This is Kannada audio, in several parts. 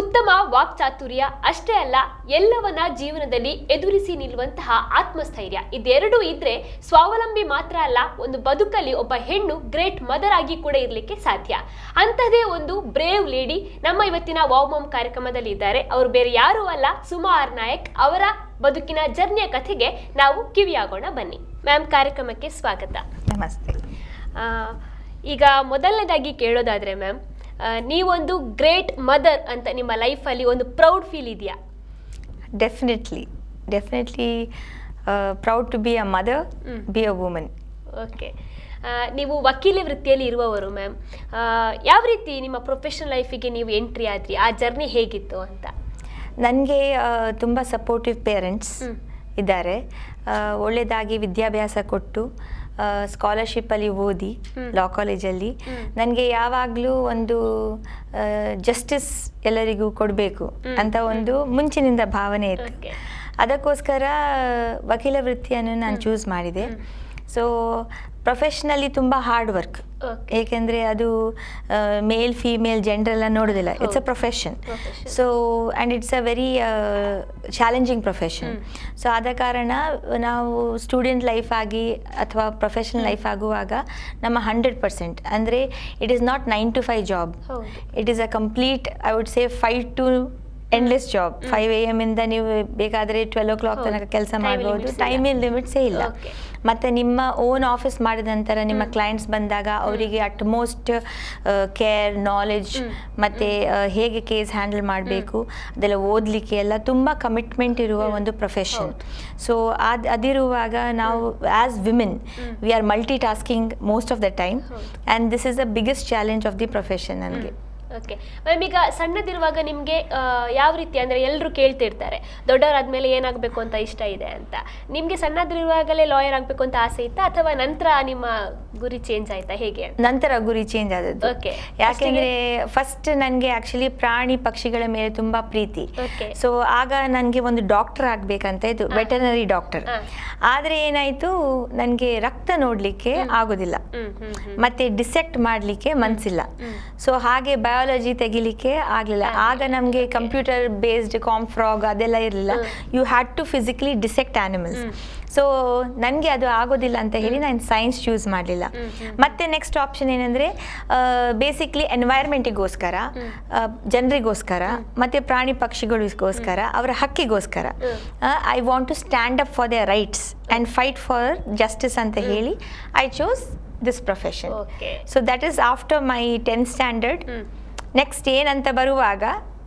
ಉತ್ತಮ ವಾಕ್ಚಾತುರ್ಯ ಅಷ್ಟೇ ಅಲ್ಲ, ಎಲ್ಲವನ್ನ ಜೀವನದಲ್ಲಿ ಎದುರಿಸಿ ನಿಲ್ಲುವಂತಹ ಆತ್ಮಸ್ಥೈರ್ಯ ಇದೆರಡೂ ಇದ್ರೆ ಸ್ವಾವಲಂಬಿ ಮಾತ್ರ ಅಲ್ಲ, ಒಂದು ಬದುಕಲ್ಲಿ ಒಬ್ಬ ಹೆಣ್ಣು ಗ್ರೇಟ್ ಮದರ್ ಆಗಿ ಕೂಡ ಇರಲಿಕ್ಕೆ ಸಾಧ್ಯ. ಅಂಥದೇ ಒಂದು ಬ್ರೇವ್ ಲೇಡಿ ನಮ್ಮ ಇವತ್ತಿನ ವಾವ್ ಮಾಮ್ ಕಾರ್ಯಕ್ರಮದಲ್ಲಿ ಇದ್ದಾರೆ. ಅವರು ಬೇರೆ ಯಾರೂ ಅಲ್ಲ, ಸುಮಾ ಆರ್ ನಾಯಕ್. ಅವರ ಬದುಕಿನ ಜರ್ನಿಯ ಕಥೆಗೆ ನಾವು ಕಿವಿಯಾಗೋಣ ಬನ್ನಿ. ಮ್ಯಾಮ್, ಕಾರ್ಯಕ್ರಮಕ್ಕೆ ಸ್ವಾಗತ. ನಮಸ್ತೆ. ಈಗ ಮೊದಲನೇದಾಗಿ ಕೇಳೋದಾದ್ರೆ ಮ್ಯಾಮ್, ನೀವೊಂದು ಗ್ರೇಟ್ ಮದರ್ ಅಂತ ನಿಮ್ಮ ಲೈಫಲ್ಲಿ ಒಂದು ಪ್ರೌಡ್ ಫೀಲ್ ಇದೆಯಾ? Definitely proud to be a mother, be a woman. Okay, ನೀವು ವಕೀಲಿ ವೃತ್ತಿಯಲ್ಲಿ ಇರುವವರು ಮ್ಯಾಮ್. ಯಾವ ರೀತಿ ನಿಮ್ಮ ಪ್ರೊಫೆಷನಲ್ ಲೈಫಿಗೆ ನೀವು ಎಂಟ್ರಿ ಆದ್ರಿ? ಆ ಜರ್ನಿ ಹೇಗಿತ್ತು ಅಂತ? ನನಗೆ ತುಂಬ ಸಪೋರ್ಟಿವ್ ಪೇರೆಂಟ್ಸ್ ಇದ್ದಾರೆ. ಒಳ್ಳೆಯದಾಗಿ ವಿದ್ಯಾಭ್ಯಾಸ ಕೊಟ್ಟು ಸ್ಕಾಲರ್ಶಿಪ್ಪಲ್ಲಿ ಓದಿ ಲಾ ಕಾಲೇಜಲ್ಲಿ ನನಗೆ ಯಾವಾಗಲೂ ಒಂದು ಜಸ್ಟಿಸ್ ಎಲ್ಲರಿಗೂ ಕೊಡಬೇಕು ಅಂತ ಒಂದು ಮುಂಚಿನಿಂದ ಭಾವನೆ ಇತ್ತು. ಅದಕ್ಕೋಸ್ಕರ ವಕೀಲ ವೃತ್ತಿಯನ್ನು ನಾನು ಚೂಸ್ ಮಾಡಿದೆ. ಸೊ ಪ್ರೊಫೆಷ್ನಲಿ ತುಂಬ ಹಾರ್ಡ್ ವರ್ಕ್, ಏಕೆಂದರೆ ಅದು ಮೇಲ್ ಫೀಮೇಲ್ ಜೆಂಡರ್ ಎಲ್ಲ ನೋಡೋದಿಲ್ಲ. It's a profession. So and it's a very challenging profession. So ಆದ ಕಾರಣ ನಾವು ಸ್ಟೂಡೆಂಟ್ ಲೈಫ್ ಆಗಿ ಅಥವಾ ಪ್ರೊಫೆಷನಲ್ ಲೈಫ್ ಆಗುವಾಗ ನಮ್ಮ 100%, ಅಂದರೆ it is not 9 to 5 job. It is a complete, I would say 5 to endless job. 5 AM ಇಂದ ನೀವು ಬೇಕಾದರೆ 12 o'clock ತನಕ ಕೆಲಸ ಮಾಡ್ಬೋದು. ಟೈಮಿಂಗ್ ಲಿಮಿಟ್ಸೇ ಇಲ್ಲ. ಮತ್ತು ನಿಮ್ಮ ಓನ್ ಆಫೀಸ್ ಮಾಡಿದ ನಂತರ ನಿಮ್ಮ ಕ್ಲೈಂಟ್ಸ್ ಬಂದಾಗ ಅವರಿಗೆ ಅಟ್ಮೋಸ್ಟ್ ಕೇರ್, ನಾಲೆಡ್ಜ್ ಮತ್ತು ಹೇಗೆ ಕೇಸ್ ಹ್ಯಾಂಡಲ್ ಮಾಡಬೇಕು ಅದೆಲ್ಲ ಓದಲಿಕ್ಕೆ ಎಲ್ಲ ತುಂಬ ಕಮಿಟ್ಮೆಂಟ್ ಇರುವ ಒಂದು ಪ್ರೊಫೆಷನ್. ಸೊ ಅದಿರುವಾಗ ನಾವು as women we are multi tasking most of the time, and this is the biggest challenge of the profession ನನಗೆ. ಓಕೆ ಮ್ಯಾಮ್, ಈಗ ಸಣ್ಣದಿರುವಾಗ ನಿಮಗೆ ಯಾವ ರೀತಿ, ಅಂದರೆ ಎಲ್ಲರೂ ಕೇಳ್ತಿರ್ತಾರೆ ದೊಡ್ಡವರಾದ್ಮೇಲೆ ಏನಾಗಬೇಕು ಅಂತ ಇಷ್ಟ ಇದೆ ಅಂತ. ನಿಮಗೆ ಸಣ್ಣದಿರುವಾಗಲೇ ಲಾಯರ್ ಆಗಬೇಕು ಅಂತ ಆಸೆ ಇತ್ತಾ, ಅಥವಾ ನಂತರ ನಿಮ್ಮ ಗುರಿ ಚೇಂಜ್ ಆಯ್ತಾ, ಹೇಗೆ? ನಂತರ ಗುರಿ ಚೇಂಜ್ ಆದದ್ದು. ಓಕೆ, ಯಾಕೆಂದರೆ ಫಸ್ಟ್ ನನಗೆ ಆ್ಯಕ್ಚುಲಿ ಪ್ರಾಣಿ ಪಕ್ಷಿಗಳ ಮೇಲೆ ತುಂಬ ಪ್ರೀತಿ. ಸೊ ಆಗ ನನಗೆ ಒಂದು ಡಾಕ್ಟರ್ ಆಗಬೇಕಂತ ಇತ್ತು, ವೆಟರ್ನರಿ ಡಾಕ್ಟರ್. ಆದರೆ ಏನಾಯಿತು, ನನಗೆ ರಕ್ತ ನೋಡಲಿಕ್ಕೆ ಆಗೋದಿಲ್ಲ ಮತ್ತು ಡಿಸೆಕ್ಟ್ ಮಾಡಲಿಕ್ಕೆ ಮನಸ್ಸಿಲ್ಲ. ಸೊ ಹಾಗೆ ಬಯಾಲಜಿ ತೆಗಿಲಿಕ್ಕೆ ಆಗಲಿಲ್ಲ. ಆಗ ನಮಗೆ ಕಂಪ್ಯೂಟರ್ ಬೇಸ್ಡ್ ಕಾಂಫ್ರಾಗ್ ಅದೆಲ್ಲ ಇರಲಿಲ್ಲ. You had to physically dissect animals. So ನನಗೆ ಅದು ಆಗೋದಿಲ್ಲ ಅಂತ ಹೇಳಿ ನಾನು ಸೈನ್ಸ್ ಚೂಸ್ ಮಾಡಲಿಲ್ಲ. ಮತ್ತೆ ನೆಕ್ಸ್ಟ್ ಆಪ್ಷನ್ ಏನಂದರೆ ಬೇಸಿಕ್ಲಿ ಎನ್ವೈರ್ಮೆಂಟಿಗೋಸ್ಕರ, ಜನರಿಗೋಸ್ಕರ ಮತ್ತು ಪ್ರಾಣಿ ಪಕ್ಷಿಗಳಿಗೋಸ್ಕರ, ಅವರ ಹಕ್ಕಿಗೋಸ್ಕರ I want to stand up for their rights and fight for justice ಅಂತ ಹೇಳಿ I choose this profession. So that is after my 10th standard. Next ಏನಂತ ಬರುವಾಗ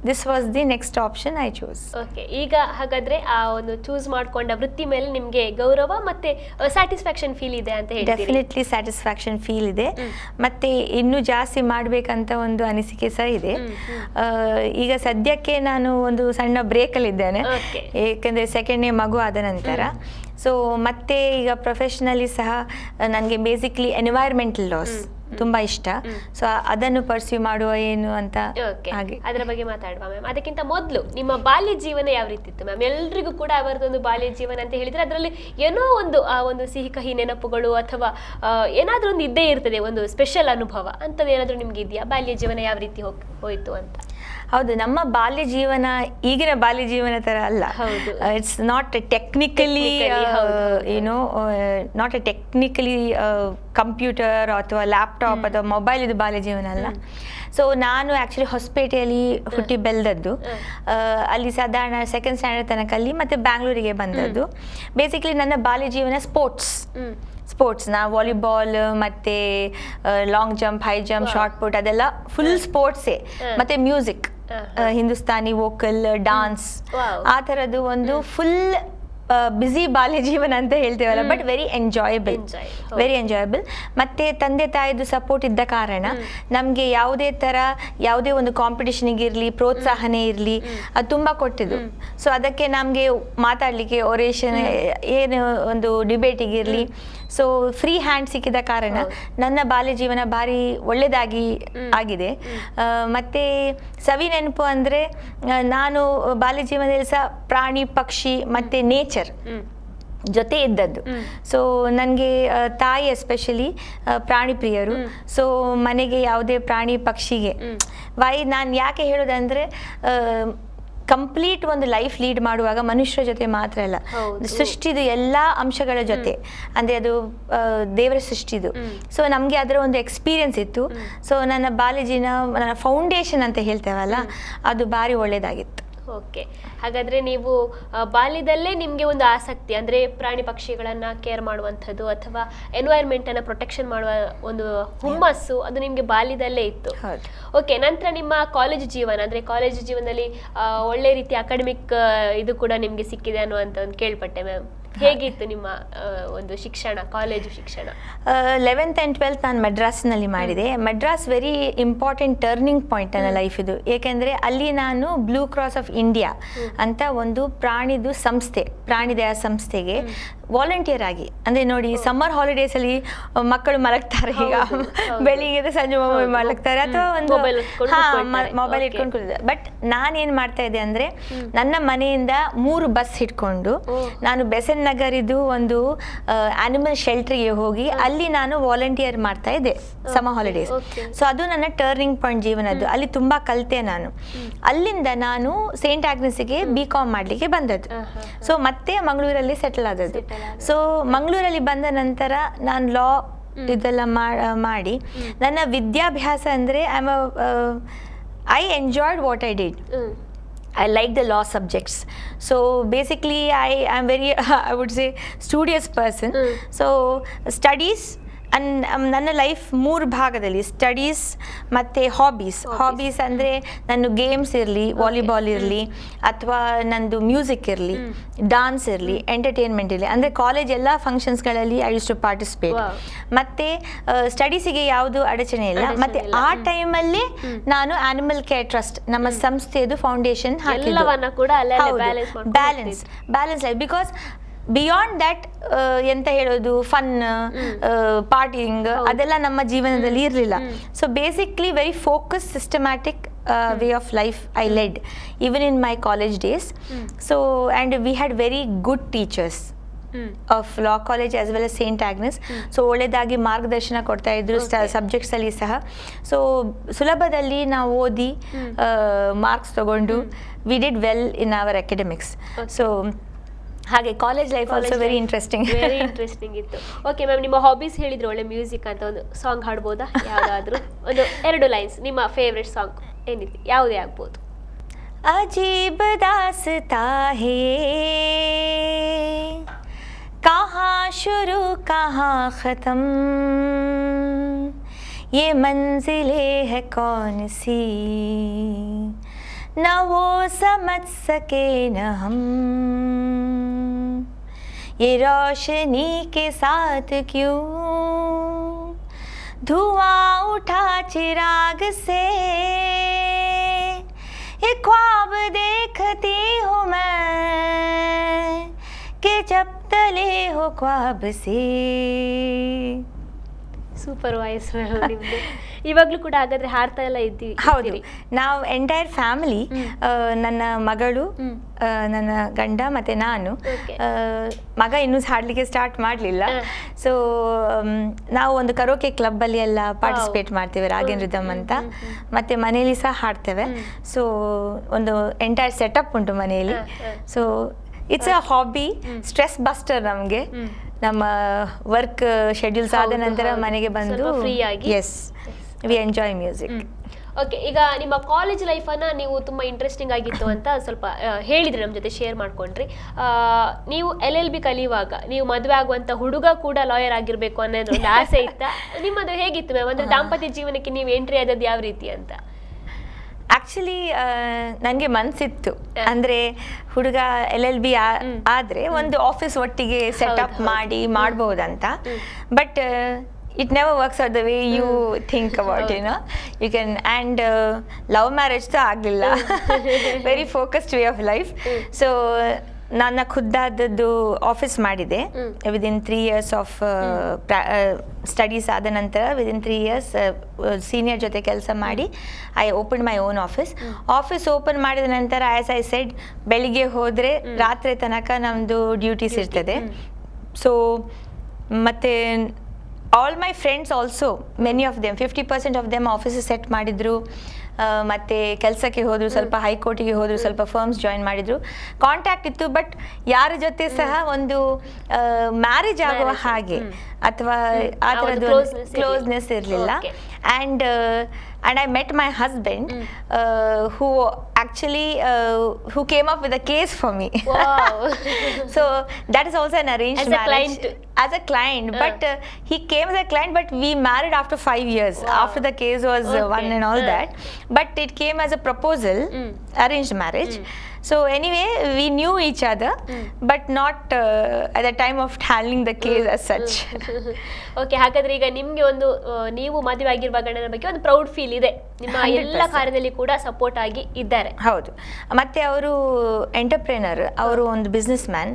this was the next option I chose. Okay, ಈಗ ಹಾಗಾದ್ರೆ ಆ ಒಂದು ಚೂಸ್ ಮಾಡ್ಕೊಂಡ ವೃತ್ತಿ ಮೇಲೆ ನಿಮಗೆ ಗೌರವ ಮತ್ತೆ ಸ್ಯಾಟಿಸ್ಫ್ಯಾಕ್ಷನ್ ಫೀಲ್ ಇದೆ ಅಂತ ಹೇಳ್ತೀರಿ? ಡೆಫಿನೆಟ್ಲಿ ಸ್ಯಾಟಿಸ್ಫ್ಯಾಕ್ಷನ್ ಫೀಲ್ ಇದೆ, ಮತ್ತೆ ಇನ್ನೂ ಜಾಸ್ತಿ ಮಾಡಬೇಕಂತ ಒಂದು ಅನಿಸಿಕೆ ಸಹ ಇದೆ. ಈಗ ಸದ್ಯಕ್ಕೆ ನಾನು ಒಂದು ಸಣ್ಣ ಬ್ರೇಕಲ್ಲಿದ್ದೇನೆ, ಏಕೆಂದರೆ ಸೆಕೆಂಡ್ನೇ ಮಗು ಆದ ನಂತರ. ಸೊ ಮತ್ತೆ ಈಗ ಪ್ರೊಫೆಷ್ನಲಿ ಸಹ ನನಗೆ ಬೇಸಿಕ್ಲಿ ಎನ್ವೈರ್ಮೆಂಟಲ್ ಲಾಸ್ ತುಂಬ ಇಷ್ಟ. ಸೊ ಅದನ್ನು ಪರ್ಸ್ಯೂ ಮಾಡುವ ಏನು ಅಂತ. ಹಾಗೆ ಅದರ ಬಗ್ಗೆ ಮಾತಾಡುವ ಮ್ಯಾಮ್. ಅದಕ್ಕಿಂತ ಮೊದಲು ನಿಮ್ಮ ಬಾಲ್ಯ ಜೀವನ ಯಾವ ರೀತಿ ಇತ್ತು ಮ್ಯಾಮ್? ಎಲ್ರಿಗೂ ಕೂಡ ಅವರದೊಂದು ಬಾಲ್ಯ ಜೀವನ ಅಂತ ಹೇಳಿದ್ರೆ ಅದರಲ್ಲಿ ಏನೋ ಒಂದು ಆ ಒಂದು ಸಿಹಿ ಕಹಿ ನೆನಪುಗಳು ಅಥವಾ ಏನಾದರೂ ಒಂದು ಇದ್ದೇ ಇರ್ತದೆ, ಒಂದು ಸ್ಪೆಷಲ್ ಅನುಭವ ಅಂಥದ್ದು ಏನಾದರೂ ನಿಮ್ಗೆ ಇದೆಯಾ? ಬಾಲ್ಯ ಜೀವನ ಯಾವ ರೀತಿ ಹೋಯ್ತು ಅಂತ? ಹೌದು, ನಮ್ಮ ಬಾಲ್ಯ ಜೀವನ ಈಗಿನ ಬಾಲ್ಯ ಜೀವನ ಥರ ಅಲ್ಲ. ಇಟ್ಸ್ ನಾಟ್ ಟೆಕ್ನಿಕಲಿ ಏನೋ ನಾಟ್ ಎ ಟೆಕ್ನಿಕಲಿ ಕಂಪ್ಯೂಟರ್ ಅಥವಾ ಲ್ಯಾಪ್ಟಾಪ್ ಅಥವಾ ಮೊಬೈಲ್ ಇದು ಬಾಲ್ಯ ಜೀವನ ಅಲ್ಲ. ಸೊ ನಾನು ಆ್ಯಕ್ಚುಲಿ ಹೊಸಪೇಟೆಯಲ್ಲಿ ಹುಟ್ಟಿ ಬೆಳೆದದ್ದು. ಅಲ್ಲಿ ಸಾಧಾರಣ 2nd standard ತನಕ ಅಲ್ಲಿ, ಮತ್ತು ಬ್ಯಾಂಗ್ಳೂರಿಗೆ ಬಂದದ್ದು. ಬೇಸಿಕ್ಲಿ ನನ್ನ ಬಾಲ್ಯ ಜೀವನ ಸ್ಪೋರ್ಟ್ಸ್ ನಾ ವಾಲಿಬಾಲ್ ಮತ್ತು long jump, high jump, shot put ಅದೆಲ್ಲ ಫುಲ್ ಸ್ಪೋರ್ಟ್ಸೇ. ಮತ್ತು ಮ್ಯೂಸಿಕ್, ಹಿಂದೂಸ್ತಾನಿ ವೋಕಲ್, ಡಾನ್ಸ್, ಆ ಥರದ್ದು ಒಂದು ಫುಲ್ ಬ್ಯುಸಿ ಬಾಲ್ಯ ಜೀವನ ಅಂತ ಹೇಳ್ತೇವಲ್ಲ, ಬಟ್ ವೆರಿ ಎಂಜಾಯಬಲ್. ಮತ್ತು ತಂದೆ ತಾಯಿದು ಸಪೋರ್ಟ್ ಇದ್ದ ಕಾರಣ ನಮಗೆ ಯಾವುದೇ ಒಂದು ಕಾಂಪಿಟೇಷನಿಗೆ ಇರಲಿ, ಪ್ರೋತ್ಸಾಹನೆ ಇರಲಿ, ಅದು ತುಂಬ ಕೊಟ್ಟಿದ್ದು. ಸೊ ಅದಕ್ಕೆ ನಮಗೆ ಮಾತಾಡಲಿಕ್ಕೆ, ಒರೇಷನ್, ಏನು ಒಂದು ಡಿಬೇಟಿಗಿರಲಿ, ಸೊ ಫ್ರೀ ಹ್ಯಾಂಡ್ ಸಿಕ್ಕಿದ ಕಾರಣ ನನ್ನ ಬಾಲ್ಯ ಜೀವನ ಭಾರಿ ಒಳ್ಳೆಯದಾಗಿ ಆಗಿದೆ. ಮತ್ತು ಸವಿ ನೆನಪು ಅಂದರೆ ನಾನು ಬಾಲ್ಯ ಜೀವನದಲ್ಲಿ ಸಹ ಪ್ರಾಣಿ ಪಕ್ಷಿ ಮತ್ತು ನೇಚರ್ ಜೊತೆ ಇದ್ದದ್ದು. ಸೊ ನನಗೆ ತಾಯಿ ಎಸ್ಪೆಷಲಿ ಪ್ರಾಣಿ ಪ್ರಿಯರು. ಸೊ ಮನೆಗೆ ಯಾವುದೇ ಪ್ರಾಣಿ ಪಕ್ಷಿಗೆ ನಾನು ಯಾಕೆ ಹೇಳೋದಂದರೆ ಕಂಪ್ಲೀಟ್ ಒಂದು ಲೈಫ್ ಲೀಡ್ ಮಾಡುವಾಗ ಮನುಷ್ಯರ ಜೊತೆ ಮಾತ್ರ ಅಲ್ಲ, ಸೃಷ್ಟಿದು ಎಲ್ಲ ಅಂಶಗಳ ಜೊತೆ, ಅಂದರೆ ಅದು ದೇವರ ಸೃಷ್ಟಿದು. ಸೊ ನಮಗೆ ಅದರ ಒಂದು ಎಕ್ಸ್ಪೀರಿಯನ್ಸ್ ಇತ್ತು. ಸೊ ನನ್ನ ಬಾಲ್ಯಜಿನ ನನ್ನ ಫೌಂಡೇಶನ್ ಅಂತ ಹೇಳ್ತೇವಲ್ಲ, ಅದು ಭಾರಿ ಒಳ್ಳೆಯದಾಗಿತ್ತು. ಓಕೆ, ಹಾಗಾದರೆ ನೀವು ಬಾಲ್ಯದಲ್ಲೇ ನಿಮಗೆ ಒಂದು ಆಸಕ್ತಿ ಅಂದರೆ ಪ್ರಾಣಿ ಪಕ್ಷಿಗಳನ್ನು ಕೇರ್ ಮಾಡುವಂಥದ್ದು ಅಥವಾ ಎನ್ವೈರ್ಮೆಂಟನ್ನು ಪ್ರೊಟೆಕ್ಷನ್ ಮಾಡುವ ಒಂದು ಹುಮ್ಮಸ್ಸು ಅದು ನಿಮಗೆ ಬಾಲ್ಯದಲ್ಲೇ ಇತ್ತು. ಓಕೆ, ನಂತರ ನಿಮ್ಮ ಕಾಲೇಜು ಜೀವನ ಅಂದರೆ ಕಾಲೇಜು ಜೀವನದಲ್ಲಿ ಒಳ್ಳೆ ರೀತಿಯ ಅಕಾಡೆಮಿಕ್ ಇದು ಕೂಡ ನಿಮಗೆ ಸಿಕ್ಕಿದೆ ಅನ್ನುವಂಥ ಒಂದು ಕೇಳ್ಪಟ್ಟೆ ಮ್ಯಾಮ್. ಹೇಗಿತ್ತು ನಿಮ್ಮ ಒಂದು ಶಿಕ್ಷಣ, ಕಾಲೇಜು ಶಿಕ್ಷಣ? 11th and 12th ನಾನು ಮೆಡ್ರಾಸ್ನಲ್ಲಿ ಮಾಡಿದೆ. Madras very important turning point ನನ್ನ ಲೈಫ್ ಇದು. ಏಕೆಂದರೆ ಅಲ್ಲಿ ನಾನು ಬ್ಲೂ ಕ್ರಾಸ್ ಆಫ್ ಇಂಡಿಯಾ ಅಂತ ಒಂದು ಪ್ರಾಣಿದು ಸಂಸ್ಥೆ, ಪ್ರಾಣಿದಯ ಸಂಸ್ಥೆಗೆ ವಾಲಂಟಿಯರ್ ಆಗಿ, ಅಂದರೆ ನೋಡಿ ಸಮ್ಮರ್ ಹಾಲಿಡೇಸಲ್ಲಿ ಮಕ್ಕಳು ಮಲಗ್ತಾರೆ, ಈಗ ಬೆಳಿಗ್ಗೆ ಸಂಜೆ ಮಲಗ್ತಾರೆ ಅಥವಾ ಒಂದು ಮೊಬೈಲ್ ಇಟ್ಕೊಂಡು ಕೂತಿದ್ದಾರೆ. ಬಟ್ ನಾನೇನು ಮಾಡ್ತಾ ಇದ್ದೆ ಅಂದರೆ ನನ್ನ ಮನೆಯಿಂದ 3 ಬಸ್ ಹಿಡ್ಕೊಂಡು ನಾನು ಬೆಸೆನ್ ನಗರಿದು ಒಂದು ಆನಿಮಲ್ ಶೆಲ್ಟರ್ಗೆ ಹೋಗಿ ಅಲ್ಲಿ ನಾನು ವಾಲಂಟಿಯರ್ ಮಾಡ್ತಾ ಇದ್ದೆ ಸಮ್ಮರ್ ಹಾಲಿಡೇಸ್. ಸೊ ಅದು ನನ್ನ ಟರ್ನಿಂಗ್ ಪಾಯಿಂಟ್ ಜೀವನದ್ದು. ಅಲ್ಲಿ ತುಂಬ ಕಲಿತೆ ನಾನು. ಅಲ್ಲಿಂದ ನಾನು ಸೇಂಟ್ ಆಗ್ನೆಸ್ಗೆ BCom ಮಾಡಲಿಕ್ಕೆ ಬಂದದ್ದು. ಸೊ ಮತ್ತೆ ಮಂಗಳೂರಲ್ಲಿ ಸೆಟಲ್ ಆದದ್ದು. ಸೊ ಮಂಗಳೂರಲ್ಲಿ ಬಂದ ನಂತರ ನಾನು ಲಾ ಇದೆಲ್ಲ ಮಾಡಿ ನನ್ನ ವಿದ್ಯಾಭ್ಯಾಸ ಅಂದರೆ I enjoyed what I did. I like the law subjects. So basically I am very I would say studious person. So studies and ನನ್ನ ಲೈಫ್ 3 ಭಾಗದಲ್ಲಿ ಸ್ಟಡೀಸ್ ಮತ್ತು ಹಾಬೀಸ್ ಅಂದರೆ ನನ್ನ ಗೇಮ್ಸ್ ಇರಲಿ, ವಾಲಿಬಾಲ್ ಇರಲಿ ಅಥವಾ ನಂದು ಮ್ಯೂಸಿಕ್ ಇರಲಿ, ಡಾನ್ಸ್ ಇರಲಿ, ಎಂಟರ್ಟೈನ್ಮೆಂಟ್ ಇರಲಿ, ಅಂದರೆ ಕಾಲೇಜ್ ಎಲ್ಲ ಫಂಕ್ಷನ್ಸ್ಗಳಲ್ಲಿ ಐ ಯೂಸ್ ಟು ಪಾರ್ಟಿಸಿಪೇಟ್. ಮತ್ತು ಸ್ಟಡೀಸಿಗೆ ಯಾವುದು ಅಡಚಣೆ ಇಲ್ಲ. ಮತ್ತು ಆ ಟೈಮಲ್ಲಿ ನಾನು ಆನಿಮಲ್ ಕೇರ್ ಟ್ರಸ್ಟ್ ನಮ್ಮ ಸಂಸ್ಥೆದು ಫೌಂಡೇಶನ್ ಹಾಕಿದ್ದು. Balance life. Because beyond that ಎಂತ ಹೇಳೋದು, ಫನ್, ಪಾರ್ಟಿಂಗ್ ಅದೆಲ್ಲ ನಮ್ಮ ಜೀವನದಲ್ಲಿ ಇರಲಿಲ್ಲ. So basically very focus, systematic way of life I led even in my college days. So and we had very good teachers of law college as well as St. Agnes. So ಒಳ್ಳೆದಾಗಿ ಮಾರ್ಗದರ್ಶನ ಕೊಡ್ತಾ ಇದ್ರು ಸಬ್ಜೆಕ್ಟ್ಸ್ ಅಲ್ಲಿ ಸಹ. ಸೊ ಸುಲಭದಲ್ಲಿ ನಾವು ಓದಿ ಮಾರ್ಕ್ಸ್ ತಗೊಂಡು we did well in our academics. So ಹಾಗೆ college life also very interesting ಇತ್ತು. ಓಕೆ ಮ್ಯಾಮ್, ನಿಮ್ಮ ಹಾಬೀಸ್ ಹೇಳಿದ್ರು ಒಳ್ಳೆ ಮ್ಯೂಸಿಕ್ ಅಂತ, ಒಂದು ಸಾಂಗ್ ಹಾಡ್ಬೋದಾ? ಯಾವುದಾದ್ರೂ ಒಂದು 2 ಲೈನ್ಸ್ ನಿಮ್ಮ ಫೇವ್ರೆಟ್ ಸಾಂಗ್ ಏನಿದೆ, ಯಾವುದೇ ಆಗ್ಬೋದು? ಅಜೀಬ್ ದಾಸ್ತಾ ಹೇ ಕಹಾ ಶುರು ಕಹಾ ಖತಮ್ ये मंजिलें है कौन सी न वो समझ सके न हम ये रोशनी के साथ क्यों धुआं उठा चिराग से ये ख्वाब देखती हूँ मैं कि जब तले हो ख्वाब से. ಸೂಪರ್ ವಾಯ್ಸ್ ನಿಮ್ಮದು. ಇವಾಗಲೂ ಕೂಡ ಹಾಗಾದ್ರೆ ಹಾಡ್ತಾ ಎಲ್ಲ ಇದ್ದೀವಿ? ಹೌದು, ನಾವು ಎಂಟೈರ್ ಫ್ಯಾಮಿಲಿ, ನನ್ನ ಮಗಳು, ನನ್ನ ಗಂಡ ಮತ್ತು ನಾನು. ಮಗ ಇನ್ನೂ ಹಾಡಲಿಕ್ಕೆ ಸ್ಟಾರ್ಟ್ ಮಾಡಲಿಲ್ಲ. ಸೊ ನಾವು ಒಂದು ಕರೋಕೆ ಕ್ಲಬ್ಬಲ್ಲಿ ಎಲ್ಲ ಪಾರ್ಟಿಸಿಪೇಟ್ ಮಾಡ್ತೇವೆ, ರಾಗೇನ್ ರಿದಮ್ ಅಂತ. ಮತ್ತು ಮನೆಯಲ್ಲಿ ಸಹ ಹಾಡ್ತೇವೆ. ಸೊ ಒಂದು ಎಂಟೈರ್ ಸೆಟಪ್ ಉಂಟು ಮನೆಯಲ್ಲಿ. So it's a hobby, stress buster ನಮಗೆ. ನಮ್ಮ ವರ್ಕ್ ಶೆಡ್ಯೂಲ್ಸ್ ಆದ ನಂತರ ಮನೆಗೆ ಬಂದು ಫ್ರೀ ಆಗಿ yes we enjoy music. Okay, ಈಗ ನಿಮ್ಮ ಕಾಲೇಜ್ ಲೈಫನ್ನು ನೀವು ತುಂಬ ಇಂಟ್ರೆಸ್ಟಿಂಗ್ ಆಗಿತ್ತು ಅಂತ ಸ್ವಲ್ಪ ಹೇಳಿದ್ರಿ, ನಮ್ಮ ಜೊತೆ ಶೇರ್ ಮಾಡ್ಕೊಂಡ್ರಿ. ನೀವು LLB ಕಲಿಯುವಾಗ ನೀವು ಮದುವೆ ಆಗುವಂಥ ಹುಡುಗ ಕೂಡ ಲಾಯರ್ ಆಗಿರಬೇಕು ಅನ್ನೋದು ಒಂದು ಆಸೆ ಇತ್ತಾ? ನಿಮ್ಮದು ಹೇಗಿತ್ತು ಮ್ಯಾಮ್? ಅಂದರೆ ದಾಂಪತ್ಯ ಜೀವನಕ್ಕೆ ನೀವು ಎಂಟ್ರಿ ಆದದ್ದು ಯಾವ ರೀತಿ ಅಂತ? ಆ್ಯಕ್ಚುಲಿ ನನಗೆ ಮನಸ್ಸಿತ್ತು, ಅಂದರೆ ಹುಡುಗ LLB ಆದರೆ ಒಂದು ಆಫೀಸ್ ಒಟ್ಟಿಗೆ ಸೆಟಪ್ ಮಾಡ್ಬೋದಂತ. But it never works out the way you think about, you can. And love marriage ಆಗಲಿಲ್ಲ, very focused way of life. So ನನ್ನ ಖುದ್ದಾದದ್ದು ಆಫೀಸ್ ಮಾಡಿದೆ ವಿದಿನ್ 3 years ಆಫ್ ಸ್ಟಡೀಸ್ ಆದ ನಂತರ. ವಿದಿನ್ 3 years ಸೀನಿಯರ್ ಜೊತೆ ಕೆಲಸ ಮಾಡಿ I open my own office open ಮಾಡಿದ ನಂತರ ಆ್ಯಸ್ ಐ ಸೆಡ್, ಬೆಳಿಗ್ಗೆ ಹೋದರೆ ರಾತ್ರಿ ತನಕ ನಮ್ಮದು ಡ್ಯೂಟೀಸ್ ಇರ್ತದೆ. ಸೊ ಮತ್ತು all my friends also many of them 50% of them office set ಮಾಡಿದ್ರು, ಮತ್ತು ಕೆಲಸಕ್ಕೆ ಹೋದರು, ಸ್ವಲ್ಪ ಹೈಕೋರ್ಟಿಗೆ ಹೋದರು, ಸ್ವಲ್ಪ ಫರ್ಮ್ಸ್ ಜಾಯಿನ್ ಮಾಡಿದರು, ಕಾಂಟ್ಯಾಕ್ಟ್ ಇತ್ತು. ಬಟ್ ಯಾರ ಜೊತೆ ಸಹ ಒಂದು ಮ್ಯಾರೇಜ್ ಆಗುವ ಹಾಗೆ ಅಥವಾ ಆ ಥರದ್ದು ಕ್ಲೋಸ್ನೆಸ್ ಇರಲಿಲ್ಲ. And I met my husband who actually who came up with a case for me. Wow. So that is also an arranged as marriage. As a client, but he came as a client, but we married after 5 years. Wow. After the case was won and all that, but it came as a proposal, arranged marriage. So anyway, we knew each other, but not at the time of handling the case as such. Okay, ಹಾಗಾದ್ರೆ ಈಗ ನಿಮ್ಗೆ ಒಂದು ನೀವು ಮದುವೆ ಆಗಿರುವ ಗಂಡನ ಬಗ್ಗೆ ಒಂದು ಪ್ರೌಡ್ ಫೀಲ್ ಇದೆ, ನಿಮ್ಮ ಎಲ್ಲ ಕಾರ್ಯದಲ್ಲಿ ಕೂಡ ಸಪೋರ್ಟ್ ಆಗಿ ಇದ್ದಾರೆ. ಹೌದು, ಮತ್ತೆ ಅವರು ಎಂಟರ್ಪ್ರೆನರ್, ಅವರು ಒಂದು ಬಿಸ್ನೆಸ್ ಮ್ಯಾನ್,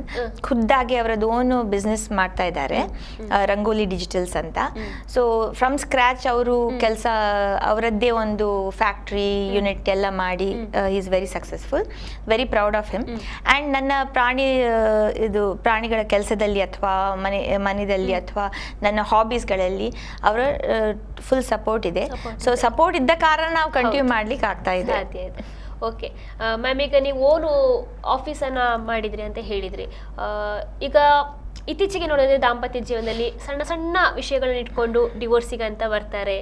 ಖುದ್ದಾಗಿ ಅವರದ್ದು ಓನ್ ಬಿಸ್ನೆಸ್ ಮಾಡ್ತಾ ಇದ್ದಾರೆ, ರಂಗೋಲಿ ಡಿಜಿಟಲ್ಸ್ ಅಂತ. ಸೊ ಫ್ರಮ್ ಸ್ಕ್ರಾಚ್ ಅವರು ಕೆಲಸ, ಅವರದ್ದೇ ಒಂದು ಫ್ಯಾಕ್ಟ್ರಿ ಯೂನಿಟ್ ಎಲ್ಲ ಮಾಡಿ is very successful, very proud of him. And ನನ್ನ ಪ್ರಾಣಿಗಳ ಕೆಲಸದಲ್ಲಿ ಅಥವಾ ಮನೆಯಲ್ಲಿ ಅಥವಾ ನನ್ನ ಹಾಬೀಸ್ಗಳಲ್ಲಿ ಅವರ ಫುಲ್ ಸಪೋರ್ಟ್ ಇದೆ. ಸೊ ಸಪೋರ್ಟ್ ಇದ್ದ ಕಾರಣ ನಾವು ಕಂಟಿನ್ಯೂ ಮಾಡ್ಲಿಕ್ಕೆ ಆಗ್ತಾ ಇದೆ. ಓಕೆ ಮ್ಯಾಮ್, ಈಗ ನೀವು ಓನು ಆಫೀಸನ್ನು ಮಾಡಿದ್ರಿ ಅಂತ ಹೇಳಿದ್ರಿ. ಈಗ ಇತ್ತೀಚೆಗೆ ನೋಡಿದ್ರೆ ದಾಂಪತ್ಯ ಜೀವನದಲ್ಲಿ ಸಣ್ಣ ಸಣ್ಣ ವಿಷಯಗಳನ್ನ ಇಟ್ಕೊಂಡು ಡಿವೋರ್ಸಿಗೆ ಅಂತ ಬರ್ತಾರೆ.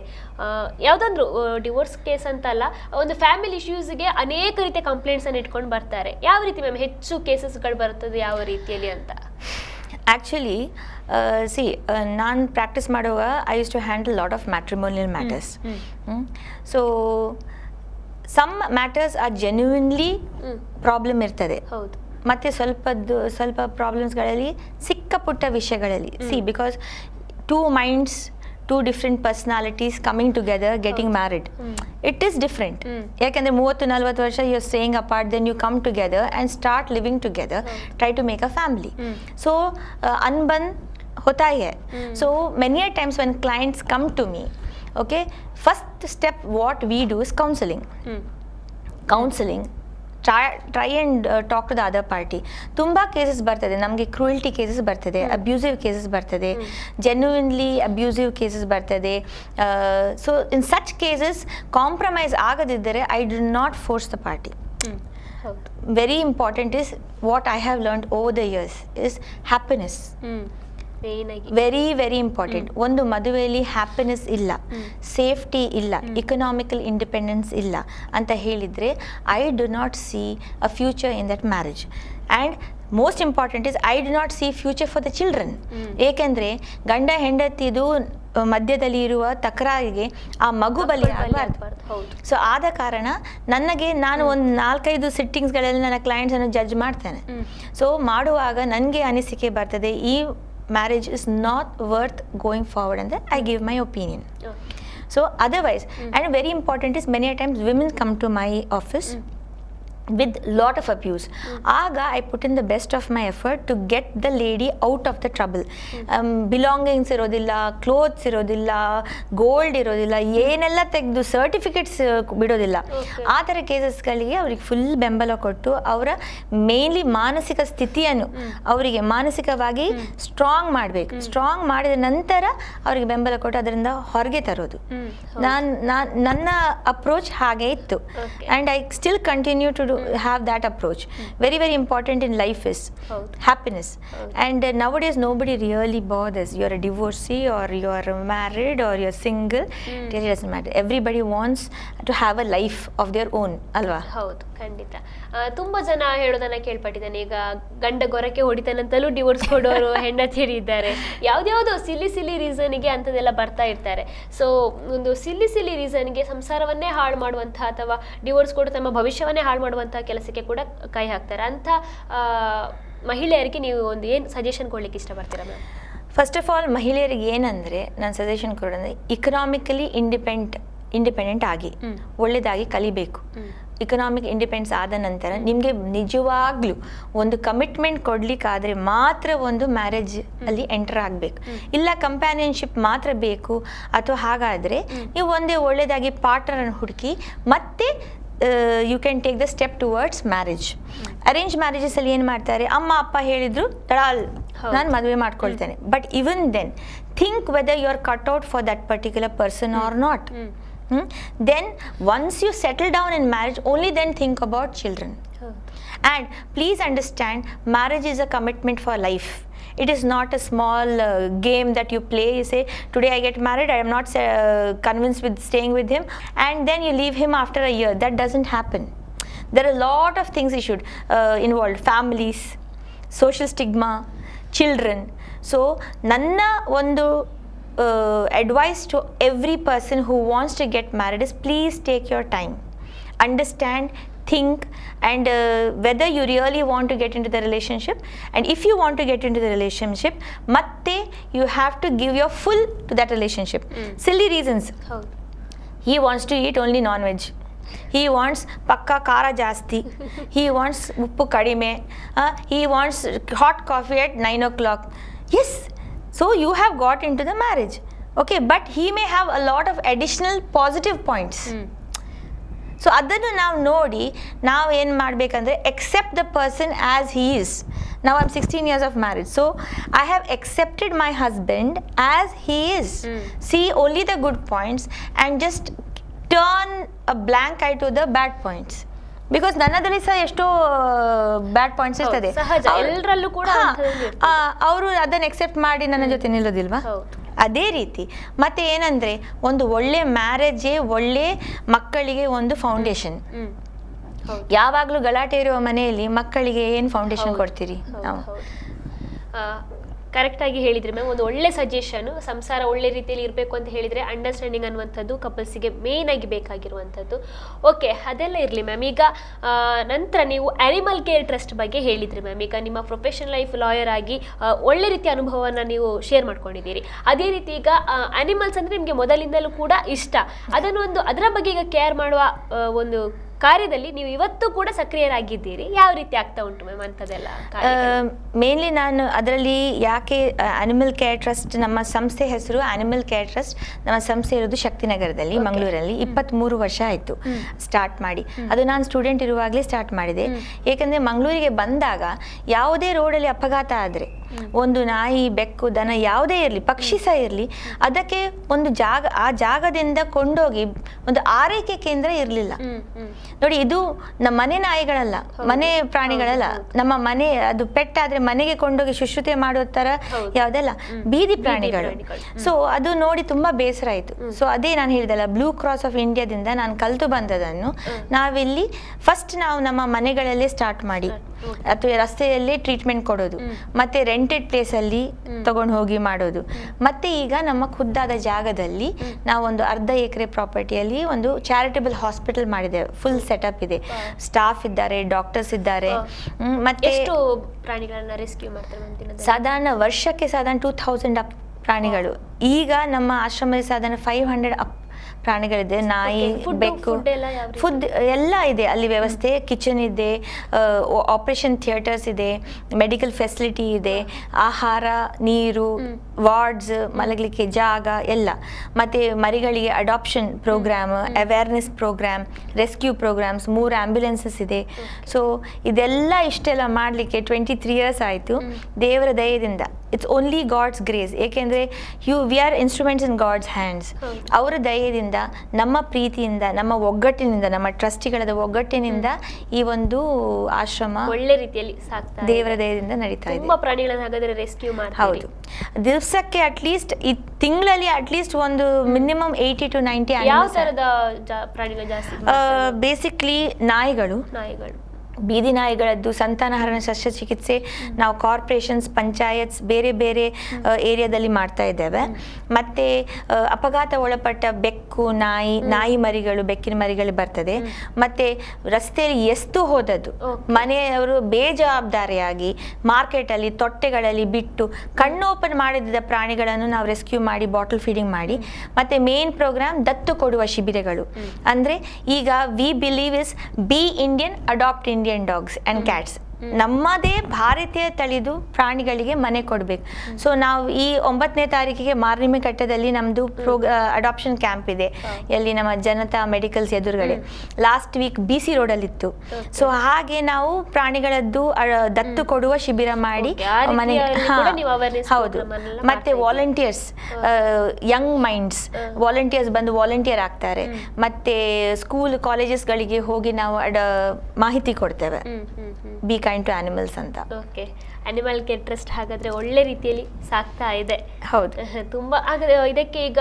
ಯಾವುದಾದ್ರೂ ಡಿವೋರ್ಸ್ ಕೇಸ್ ಅಂತ ಅಲ್ಲ, ಒಂದು ಫ್ಯಾಮಿಲಿ ಇಶ್ಯೂಸ್ಗೆ ಅನೇಕ ರೀತಿಯ ಕಂಪ್ಲೇಂಟ್ಸನ್ನು ಇಟ್ಕೊಂಡು ಬರ್ತಾರೆ. ಯಾವ ರೀತಿ ಮ್ಯಾಮ್ ಹೆಚ್ಚು ಕೇಸಸ್ಗಳು ಬರ್ತದೆ, ಯಾವ ರೀತಿಯಲ್ಲಿ ಅಂತ? ಆ್ಯಕ್ಚುಲಿ ನಾನು ಪ್ರಾಕ್ಟೀಸ್ ಮಾಡುವಾಗ I use to handle lot of matrimonial matters. So some matters are genuinely problem ಇರ್ತದೆ. ಹೌದು. ಮತ್ತು ಸ್ವಲ್ಪ ಪ್ರಾಬ್ಲಮ್ಸ್ಗಳಲ್ಲಿ ಸಿಕ್ಕ ಪುಟ್ಟ ವಿಷಯಗಳಲ್ಲಿ because 2 minds, 2 different personalities coming together, getting married, it is different. ಯಾಕಂದರೆ 30-40 ವರ್ಷ you're staying apart, then you come together and start living together, try to make a family. So अनबन होता ही है. So many a times when clients come to me, okay, first step what we do is counseling. Try and talk to the other party. ತುಂಬ ಕೇಸಸ್ ಬರ್ತದೆ ನಮಗೆ, ಕ್ರೂಯಲ್ಟಿ ಕೇಸಸ್ ಬರ್ತದೆ, ಅಬ್ಯೂಸಿವ್ ಕೇಸಸ್ ಬರ್ತದೆ, ಜೆನ್ಯೂನ್ಲಿ ಅಬ್ಯೂಸಿವ್ ಕೇಸಸ್ ಬರ್ತದೆ. So in such cases compromise ಆಗದಿದ್ದರೆ I do not force the party. Very important is what I have learned over the years is happiness. Very very important. ಒಂದು ಮದುವೆಯಲ್ಲಿ ಹ್ಯಾಪಿನೆಸ್ ಇಲ್ಲ, ಸೇಫ್ಟಿ ಇಲ್ಲ, ಇಕನಾಮಿಕಲ್ ಇಂಡಿಪೆಂಡೆನ್ಸ್ ಇಲ್ಲ ಅಂತ ಹೇಳಿದರೆ I do not C a future in that marriage. And most important is I do not C future for the children. ಏಕೆಂದರೆ ಗಂಡ ಹೆಂಡತಿದು ಮಧ್ಯದಲ್ಲಿ ಇರುವ ತಕರಾರಿಗೆ ಆ ಮಗು ಬಲಿ ಆಗಬಾರ್ದು. ಸೊ ಆದ ಕಾರಣ ನಾನು ಒಂದು 4-5 ಸಿಟ್ಟಿಂಗ್ಸ್ಗಳಲ್ಲಿ ನನ್ನ ಕ್ಲೈಂಟ್ಸನ್ನು ಜಡ್ಜ್ ಮಾಡ್ತೇನೆ. ಸೊ ಮಾಡುವಾಗ ನನಗೆ ಅನಿಸಿಕೆ ಬರ್ತದೆ, ಈ marriage is not worth going forward, and then I give my opinion. So otherwise, and very important is many times women come to my office with lot of abuse. Aga I put in the best of my effort to get the lady out of the trouble. Belongings irodilla, clothes irodilla, gold irodilla, ಏನೆಲ್ಲ ತೆಗೆದು ಸರ್ಟಿಫಿಕೇಟ್ಸ್ ಬಿಡೋದಿಲ್ಲ. ಆ ಥರ ಕೇಸಸ್ಗಳಿಗೆ ಅವ್ರಿಗೆ ಫುಲ್ ಬೆಂಬಲ ಕೊಟ್ಟು ಅವರ ಮೇನ್ಲಿ ಮಾನಸಿಕ ಸ್ಥಿತಿಯನ್ನು ಅವರಿಗೆ ಮಾನಸಿಕವಾಗಿ ಸ್ಟ್ರಾಂಗ್ ಮಾಡಬೇಕು. ಸ್ಟ್ರಾಂಗ್ ಮಾಡಿದ ನಂತರ ಅವರಿಗೆ ಬೆಂಬಲ ಕೊಟ್ಟು ಅದರಿಂದ ಹೊರಗೆ ತರೋದು. ನನ್ನ ಅಪ್ರೋಚ್ ಹಾಗೆ ಇತ್ತು. And I still continue to have that approach. Very very important in life is happiness. And nowadays nobody really bothers you're a divorcee or you're married or you're single. It really doesn't matter. Everybody wants to have a life of their own, alva? ಹೌದು, ಖಂಡಿತ. ತುಂಬ ಜನ ಹೇಳೋದನ್ನ ಕೇಳ್ಪಟ್ಟಿದ್ದಾನೆ. ಈಗ ಗಂಡ ಗೊರಕೆ ಹೊಡಿತಾನಂತಲೂ ಡಿವೋರ್ಸ್ ಕೊಡೋರು ಹೆಂಡತಿಯರು ಇದ್ದಾರೆ. ಯಾವ್ದ್ಯಾವುದೋ ಸಿಲ್ಲಿ ರೀಸನ್ಗೆ ಅಂಥದ್ದೆಲ್ಲ ಬರ್ತಾ ಇರ್ತಾರೆ. ಸೊ ಒಂದು ಸಿಲ್ಲಿ ರೀಸನ್ಗೆ ಸಂಸಾರವನ್ನೇ ಹಾಳು ಮಾಡುವಂತಹ ಅಥವಾ ಡಿವೋರ್ಸ್ ಕೊಟ್ಟು ತಮ್ಮ ಭವಿಷ್ಯವನ್ನೇ ಹಾಳು ಮಾಡುವಂತಹ ಕೆಲಸಕ್ಕೆ ಕೂಡ ಕೈ ಹಾಕ್ತಾರೆ. ಅಂಥ ಮಹಿಳೆಯರಿಗೆ ನೀವು ಒಂದು ಏನು ಸಜೆಷನ್ ಕೊಡ್ಲಿಕ್ಕೆ ಇಷ್ಟಪಡ್ತೀರಾ ಮ್ಯಾಮ್? ಫಸ್ಟ್ ಆಫ್ ಆಲ್ ಮಹಿಳೆಯರಿಗೆ ಏನಂದರೆ ನಾನು ಸಜೆಷನ್ ಕೊಡೋದಂದರೆ ಇಕನಾಮಿಕಲಿ ಇಂಡಿಪೆಂಡೆಂಟ್ ಆಗಿ ಒಳ್ಳೆಯದಾಗಿ ಕಲಿಬೇಕು. ಇಕನಾಮಿಕ್ ಇಂಡಿಪೆಂಡೆನ್ಸ್ ಆದ ನಂತರ ನಿಮಗೆ ನಿಜವಾಗ್ಲೂ ಒಂದು ಕಮಿಟ್ಮೆಂಟ್ ಕೊಡ್ಲಿಕ್ಕಾದರೆ ಮಾತ್ರ ಒಂದು ಮ್ಯಾರೇಜ್ ಅಲ್ಲಿ ಎಂಟರ್ ಆಗಬೇಕು. ಇಲ್ಲ ಕಂಪ್ಯಾನಿಯನ್ಶಿಪ್ ಮಾತ್ರ ಬೇಕು ಅಥವಾ ಹಾಗಾದರೆ ನೀವು ಒಂದೇ ಒಳ್ಳೆಯದಾಗಿ ಪಾರ್ಟ್ನರನ್ನು ಹುಡುಕಿ ಮತ್ತೆ you can take the step towards marriage. Arrange marriages ಅಲ್ಲಿ ಏನು ಮಾಡ್ತಾರೆ, ಅಮ್ಮ ಅಪ್ಪ ಹೇಳಿದ್ರು ತಡಾಲ್ ನಾನು ಮದುವೆ ಮಾಡ್ಕೊಳ್ತೇನೆ. But even then think whether you are cut out for that particular person or not. Then once you settle down in marriage, only then think about children. And please understand, marriage is a commitment for life. It is not a small game that you play. You say, today I get married, I am not convinced with staying with him, and then you leave him after a year. That doesn't happen. There are a lot of things you should involve. Families, social stigma, children. So nanna ಒಂದು advice to every person who wants to get married is, please take your time, understand, think, and whether you really want to get into the relationship, and if you want to get into the relationship, matte you have to give your full to that relationship. Silly reasons. He wants to eat only non-veg, he wants pakka khara jasti, he wants uppu kadime, he wants hot coffee at 9 o'clock. Yes, so you have got into the marriage, okay, but he may have a lot of additional positive points. So ಅದನ್ನು ನಾವು ನೋಡಿ ನಾವು ಏನು ಮಾಡಬೇಕಂದ್ರೆ, accept the person as he is. Now I'm 16 years of marriage, so I have accepted my husband as he is. See only the good points and just turn a blank eye to the bad points. Because ನನ್ನದಲ್ಲಿ ಸಹ ಎಷ್ಟೋ ಬ್ಯಾಡ್ ಪಾಯಿಂಟ್ಸ್ ಇರ್ತದೆ, ಎಲ್ಲರಲ್ಲೂ ಕೂಡ ಅವರು ಅದನ್ನು ಎಕ್ಸೆಪ್ಟ್ ಮಾಡಿ ನನ್ನ ಜೊತೆ ನಿಲ್ಲೋದಿಲ್ವಾ? ಅದೇ ರೀತಿ ಮತ್ತೆ ಏನಂದ್ರೆ, ಒಂದು ಒಳ್ಳೆ ಮ್ಯಾರೇಜೇ ಒಳ್ಳೆ ಮಕ್ಕಳಿಗೆ ಒಂದು ಫೌಂಡೇಶನ್. ಯಾವಾಗಲೂ ಗಲಾಟೆ ಇರುವ ಮನೆಯಲ್ಲಿ ಮಕ್ಕಳಿಗೆ ಏನು ಫೌಂಡೇಶನ್ ಕೊಡ್ತೀರಿ ನಾವು? ಕರೆಕ್ಟಾಗಿ ಹೇಳಿದ್ರಿ ಮ್ಯಾಮ್. ಒಂದು ಒಳ್ಳೆ ಸಜೆಷನ್, ಸಂಸಾರ ಒಳ್ಳೆ ರೀತಿಯಲ್ಲಿ ಇರಬೇಕು ಅಂತ ಹೇಳಿದರೆ ಅಂಡರ್ಸ್ಟ್ಯಾಂಡಿಂಗ್ ಅನ್ನುವಂಥದ್ದು ಕಪಲ್ಸಿಗೆ ಮೇನ್ ಆಗಿ ಬೇಕಾಗಿರುವಂಥದ್ದು. ಓಕೆ, ಅದೆಲ್ಲ ಇರಲಿ ಮ್ಯಾಮ್. ಈಗ ನಂತರ ನೀವು ಅನಿಮಲ್ ಕೇರ್ ಟ್ರಸ್ಟ್ ಬಗ್ಗೆ ಹೇಳಿದ್ರಿ ಮ್ಯಾಮ್. ಈಗ ನಿಮ್ಮ ಪ್ರೊಫೆಷನಲ್ ಲೈಫ್ ಲಾಯರ್ ಆಗಿ ಒಳ್ಳೆ ರೀತಿಯ ಅನುಭವವನ್ನು ನೀವು ಶೇರ್ ಮಾಡ್ಕೊಂಡಿದ್ದೀರಿ. ಅದೇ ರೀತಿ ಈಗ ಅನಿಮಲ್ಸ್ ಅಂದರೆ ನಿಮಗೆ ಮೊದಲಿಂದಲೂ ಕೂಡ ಇಷ್ಟ, ಅದರ ಬಗ್ಗೆ ಈಗ ಕೇರ್ ಮಾಡುವ ಒಂದು ಕಾರ್ಯದಲ್ಲಿ ನೀವು ಇವತ್ತು ಕೂಡ ಸಕ್ರಿಯರಾಗಿದ್ದೀರಿ. ಯಾವ ರೀತಿ ಆಗ್ತಾ ಉಂಟು ಮ್ಯಾಮ್ ಅಂಥದ್ದೆಲ್ಲ? ಮೇನ್ಲಿ ನಾನು ಅದರಲ್ಲಿ ಯಾಕೆ ಅನಿಮಲ್ ಕೇರ್ ಟ್ರಸ್ಟ್, ನಮ್ಮ ಸಂಸ್ಥೆ ಹೆಸರು ಅನಿಮಲ್ ಕೇರ್ ಟ್ರಸ್ಟ್. ನಮ್ಮ ಸಂಸ್ಥೆ ಇರೋದು ಶಕ್ತಿನಗರದಲ್ಲಿ, ಮಂಗಳೂರಲ್ಲಿ. 23 ವರ್ಷ ಆಯಿತು ಸ್ಟಾರ್ಟ್ ಮಾಡಿ. ಅದು ನಾನು ಸ್ಟೂಡೆಂಟ್ ಇರುವಾಗಲೇ ಸ್ಟಾರ್ಟ್ ಮಾಡಿದೆ. ಏಕೆಂದರೆ ಮಂಗಳೂರಿಗೆ ಬಂದಾಗ ಯಾವುದೇ ರೋಡಲ್ಲಿ ಅಪಘಾತ ಆದರೆ, ಒಂದು ನಾಯಿ, ಬೆಕ್ಕು, ದನ ಯಾವುದೇ ಇರಲಿ, ಪಕ್ಷಿ ಸಹ ಇರಲಿ, ಅದಕ್ಕೆ ಒಂದು ಜಾಗ, ಆ ಜಾಗದಿಂದ ಕೊಂಡೋಗಿ ಒಂದು ಆರೈಕೆ ಕೇಂದ್ರ ಇರಲಿಲ್ಲ. ನೋಡಿ, ಇದು ನಮ್ಮ ಮನೆ ನಾಯಿಗಳಲ್ಲ, ಮನೆ ಪ್ರಾಣಿಗಳಲ್ಲ, ನಮ್ಮ ಮನೆ ಅದು ಪೆಟ್ ಆದ್ರೆ ಮನೆಗೆ ಕೊಂಡೋಗಿ ಶುಶ್ರೂಷೆ ಮಾಡೋ ತರ ಯಾವುದೆಲ್ಲ ಬೀದಿ ಪ್ರಾಣಿಗಳು. ಸೊ ಅದು ನೋಡಿ ತುಂಬಾ ಬೇಸರ ಆಯಿತು. ಸೊ ಅದೇ ನಾನು ಹೇಳಿದಲ್ಲ, ಬ್ಲೂ ಕ್ರಾಸ್ ಆಫ್ ಇಂಡಿಯಾದಿಂದ ನಾನು ಕಲಿತು ಬಂದದನ್ನು ನಾವಿಲ್ಲಿ ಫಸ್ಟ್ ನಾವು ನಮ್ಮ ಮನೆಗಳಲ್ಲೇ ಸ್ಟಾರ್ಟ್ ಮಾಡಿ, ಅಥವಾ ರಸ್ತೆಯಲ್ಲೇ ಟ್ರೀಟ್ಮೆಂಟ್ ಕೊಡೋದು, ಮತ್ತೆ ರೆಂಟೆಡ್ ಪ್ಲೇಸಲ್ಲಿ ತಗೊಂಡು ಹೋಗಿ ಮಾಡೋದು. ಮತ್ತೆ ಈಗ ನಮ್ಮ ಖುದ್ದಾದ ಜಾಗದಲ್ಲಿ ನಾವೊಂದು 1/2 ಎಕರೆ ಪ್ರಾಪರ್ಟಿಯಲ್ಲಿ ಒಂದು ಚಾರಿಟಬಲ್ ಹಾಸ್ಪಿಟಲ್ ಮಾಡಿದ್ದೇವೆ. ಫುಲ್ ಸೆಟಪ್ ಇದೆ, ಸ್ಟಾಫ್ ಇದ್ದಾರೆ, ಡಾಕ್ಟರ್ಸ್ ಇದ್ದಾರೆ. ಮತ್ತೆ ಎಷ್ಟು ಪ್ರಾಣಿಗಳನ್ನ ರೆಸ್ಕ್ಯೂ ಮಾಡ್ತಾರೆ? ಸಾಧಾರಣ ವರ್ಷಕ್ಕೆ ಸಾಧಾರಣ 2000 ಅಪ್ ಪ್ರಾಣಿಗಳು. ಈಗ ನಮ್ಮ ಆಶ್ರಮದಲ್ಲಿ ಸಾಧಾರಣ 500 ಅಪ್ ಪ್ರಾಣಿಗಳಿದೆ. ನಾಯಿ, ಬೆಕ್ಕು, ಫುಡ್ ಎಲ್ಲ ಇದೆ ಅಲ್ಲಿ ವ್ಯವಸ್ಥೆ. ಕಿಚನ್ ಇದೆ, ಆಪರೇಷನ್ ಥಿಯೇಟರ್ಸ್ ಇದೆ, ಮೆಡಿಕಲ್ ಫೆಸಿಲಿಟಿ ಇದೆ, ಆಹಾರ, ನೀರು, ವಾರ್ಡ್ಸ್, ಮಲಗಲಿಕ್ಕೆ ಜಾಗ ಎಲ್ಲ. ಮತ್ತು ಮರಿಗಳಿಗೆ adoption programme, awareness programme, rescue programmes, 3 ambulances ಇದೆ. ಸೊ ಇದೆಲ್ಲ ಇಷ್ಟೆಲ್ಲ ಮಾಡಲಿಕ್ಕೆ 23 ಇಯರ್ಸ್ ಆಯಿತು. ದೇವರ ದಯದಿಂದ, ಇಟ್ಸ್ ಓನ್ಲಿ ಗಾಡ್ಸ್ ಗ್ರೇಸ್. ಏಕೆಂದರೆ we are instruments in God's hands. ಅವರ ದಯದಿಂದ, ನಮ್ಮ ಪ್ರೀತಿಯಿಂದ, ನಮ್ಮ ಒಗ್ಗಟ್ಟಿನಿಂದ, ನಮ್ಮ ಟ್ರಸ್ಟಿಗಳದ ಒಗ್ಗಟ್ಟಿನಿಂದ ಈ ಒಂದು ಆಶ್ರಮ ಒಳ್ಳೆ ರೀತಿಯಲ್ಲಿ ಸಾಕ್ತಾ, ದೇವರ ದಯದಿಂದ ನಡೀತಾ ಇದೆ. ತುಂಬಾ ಪ್ರಾಣಿಗಳನ್ನ ಹಾಗಾದ್ರೆ ರೆಸ್ಕ್ಯೂ ಮಾಡಿ. ಹೌದು, ದಿವಸಕ್ಕೆ ಅಟ್ಲೀಸ್ಟ್ ಈ ತಿಂಗಳಲ್ಲಿ ಅಟ್ಲೀಸ್ಟ್ ಒಂದು ಮಿನಿಮಮ್ 80 to 90. ಯಾವ ತರದ ಪ್ರಾಣಿಗಳು ಜಾಸ್ತಿ? ಬೇಸಿಕ್ಲಿ ನಾಯಿಗಳು, ಬೀದಿ ನಾಯಿಗಳದ್ದು ಸಂತಾನಹರಣ ಶಸ್ತ್ರಚಿಕಿತ್ಸೆ ನಾವು ಕಾರ್ಪೊರೇಷನ್ಸ್, ಪಂಚಾಯತ್ಸ್, ಬೇರೆ ಬೇರೆ ಏರಿಯಾದಲ್ಲಿ ಮಾಡ್ತಾ ಇದ್ದೇವೆ. ಮತ್ತು ಅಪಘಾತ ಒಳಪಟ್ಟ ಬೆಕ್ಕು, ನಾಯಿ ಮರಿಗಳು, ಬೆಕ್ಕಿನ ಮರಿಗಳು ಬರ್ತದೆ. ಮತ್ತು ರಸ್ತೆಯಲ್ಲಿ ಎಸ್ತು ಹೋದದ್ದು ಮನೆಯವರು ಬೇಜವಾಬ್ದಾರಿಯಾಗಿ ಮಾರ್ಕೆಟಲ್ಲಿ, ತೊಟ್ಟೆಗಳಲ್ಲಿ ಬಿಟ್ಟು ಕಣ್ಣು ಓಪನ್ ಮಾಡಿದ ಪ್ರಾಣಿಗಳನ್ನು ನಾವು ರೆಸ್ಕ್ಯೂ ಮಾಡಿ ಬಾಟಲ್ ಫೀಡಿಂಗ್ ಮಾಡಿ. ಮತ್ತು ಮೇನ್ ಪ್ರೋಗ್ರಾಮ್ ದತ್ತು ಕೊಡುವ ಶಿಬಿರಗಳು. ಅಂದರೆ ಈಗ we believe is be Indian, adopt Indian dogs and cats. ನಮ್ಮದೇ ಭಾರತೀಯ ತಳಿದು ಪ್ರಾಣಿಗಳಿಗೆ ಮನೆ ಕೊಡಬೇಕು. ಸೊ ನಾವು ಈ 9ನೇ ತಾರೀಕಿಗೆ ಮಾರ್ನಿಮೆ ಕಟ್ಟದಲ್ಲಿ ನಮ್ಮದು ಅಡಾಪ್ಷನ್ ಕ್ಯಾಂಪ್ ಇದೆ, ಎಲ್ಲಿ ನಮ್ಮ ಜನತಾ ಮೆಡಿಕಲ್ಸ್ ಎದುರುಗಡೆ. Last week BC ರೋಡಲ್ಲಿತ್ತು. ಸೊ ಹಾಗೆ ನಾವು ಪ್ರಾಣಿಗಳದ್ದು ದತ್ತು ಕೊಡುವ ಶಿಬಿರ ಮಾಡಿ ಮನೆ, ಹೌದು, ಮತ್ತೆ ವಾಲಂಟಿಯರ್ಸ್, ಯಂಗ್ ಮೈಂಡ್ಸ್ ವಾಲಂಟಿಯರ್ಸ್ ಬಂದು ವಾಲಂಟಿಯರ್ ಆಗ್ತಾರೆ. ಮತ್ತೆ ಸ್ಕೂಲ್ ಕಾಲೇಜಸ್ಗಳಿಗೆ ಹೋಗಿ ನಾವು ಮಾಹಿತಿ ಕೊಡ್ತೇವೆ, ಬಿ ಕೈಂಡ್ ಟು ಆನಿಮಲ್ಸ್ ಅಂತ. ಓಕೆ, ಅನಿಮಲ್ ಕೇರ್ ಟ್ರಸ್ಟ್ ಹಾಗಾದ್ರೆ ಒಳ್ಳೆ ರೀತಿಯಲ್ಲಿ ಸಾಕ್ತಾ ಇದೆ. ಹೌದು, ತುಂಬಾ. ಹಾಗಾದ್ರೆ ಇದಕ್ಕೆ ಈಗ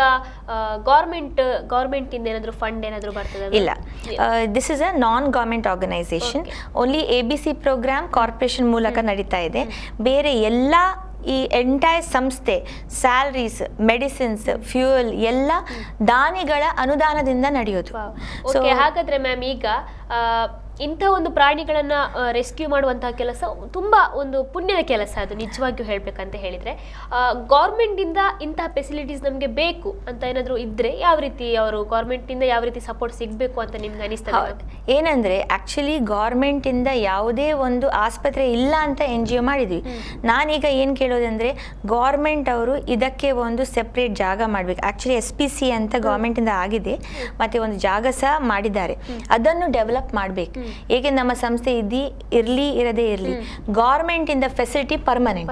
ಗೌರ್ಮೆಂಟ್ ಇಂದ ಏನಾದ್ರು ಫಂಡ್ ಏನಾದ್ರು ಬರ್ತದೆ? ಇಲ್ಲ, this is a non government organisation. Only ABC programme corporation ಮೂಲಕ ನಡೀತಾ ಇದೆ. ಬೇರೆ ಎಲ್ಲ ಈ ಎಂಟೈರ್ ಸಂಸ್ಥೆ ಸ್ಯಾಲರೀಸ್, ಮೆಡಿಸಿನ್ಸ್, ಫ್ಯೂಯಲ್ ಎಲ್ಲ ದಾನಿಗಳ ಅನುದಾನದಿಂದ ನಡೆಯೋದು. ಸೊ ಹಾಗಾದ್ರೆ ಮ್ಯಾಮ್, ಈಗ ಇಂಥ ಒಂದು ಪ್ರಾಣಿಗಳನ್ನ ರೆಸ್ಕ್ಯೂ ಮಾಡುವಂತಹ ಕೆಲಸ ತುಂಬಾ ಒಂದು ಪುಣ್ಯದ ಕೆಲಸ. ಅದು ನಿಜವಾಗಿಯೂ ಹೇಳ್ಬೇಕಂತ ಹೇಳಿದ್ರೆ, ಗೌರ್ಮೆಂಟ್ ಇಂದ ಇಂತಹ ಫೆಸಿಲಿಟೀಸ್ ನಮ್ಗೆ ಬೇಕು ಅಂತ ಏನಾದ್ರು ಇದ್ರೆ ಯಾವ ರೀತಿ ಅವರು ಗೌರ್ಮೆಂಟ್ ಇಂದ ಯಾವ ರೀತಿ ಸಪೋರ್ಟ್ ಸಿಗ್ಬೇಕು ಅಂತ ನಿಮ್ಗೆ ಅನಿಸ್ತದೆ? ಏನಂದ್ರೆ ಆಕ್ಚುಲಿ ಗೌರ್ಮೆಂಟ್ ಇಂದ ಯಾವುದೇ ಒಂದು ಆಸ್ಪತ್ರೆ ಇಲ್ಲ ಅಂತ NGO ಮಾಡಿದ್ವಿ. ನಾನೀಗ ಏನ್ ಕೇಳೋದಂದ್ರೆ, ಗೌರ್ಮೆಂಟ್ ಅವರು ಇದಕ್ಕೆ ಒಂದು ಸೆಪ್ರೇಟ್ ಜಾಗ ಮಾಡ್ಬೇಕು. ಆಕ್ಚುಲಿ SPC ಅಂತ ಗೌರ್ಮೆಂಟ್ ಇಂದ ಆಗಿದೆ, ಮತ್ತೆ ಒಂದು ಜಾಗ ಸಹ ಮಾಡಿದ್ದಾರೆ. ಅದನ್ನು ಡೆವಲಪ್ ಮಾಡ್ಬೇಕು. ಏಕೆ ನಮ್ಮ ಸಂಸ್ಥೆ ಇರದೇ ಇರಲಿ, ಗೌರ್ಮೆಂಟ್ ಇಂದ ಫೆಸಿಲಿಟಿ ಪರ್ಮನೆಂಟ್.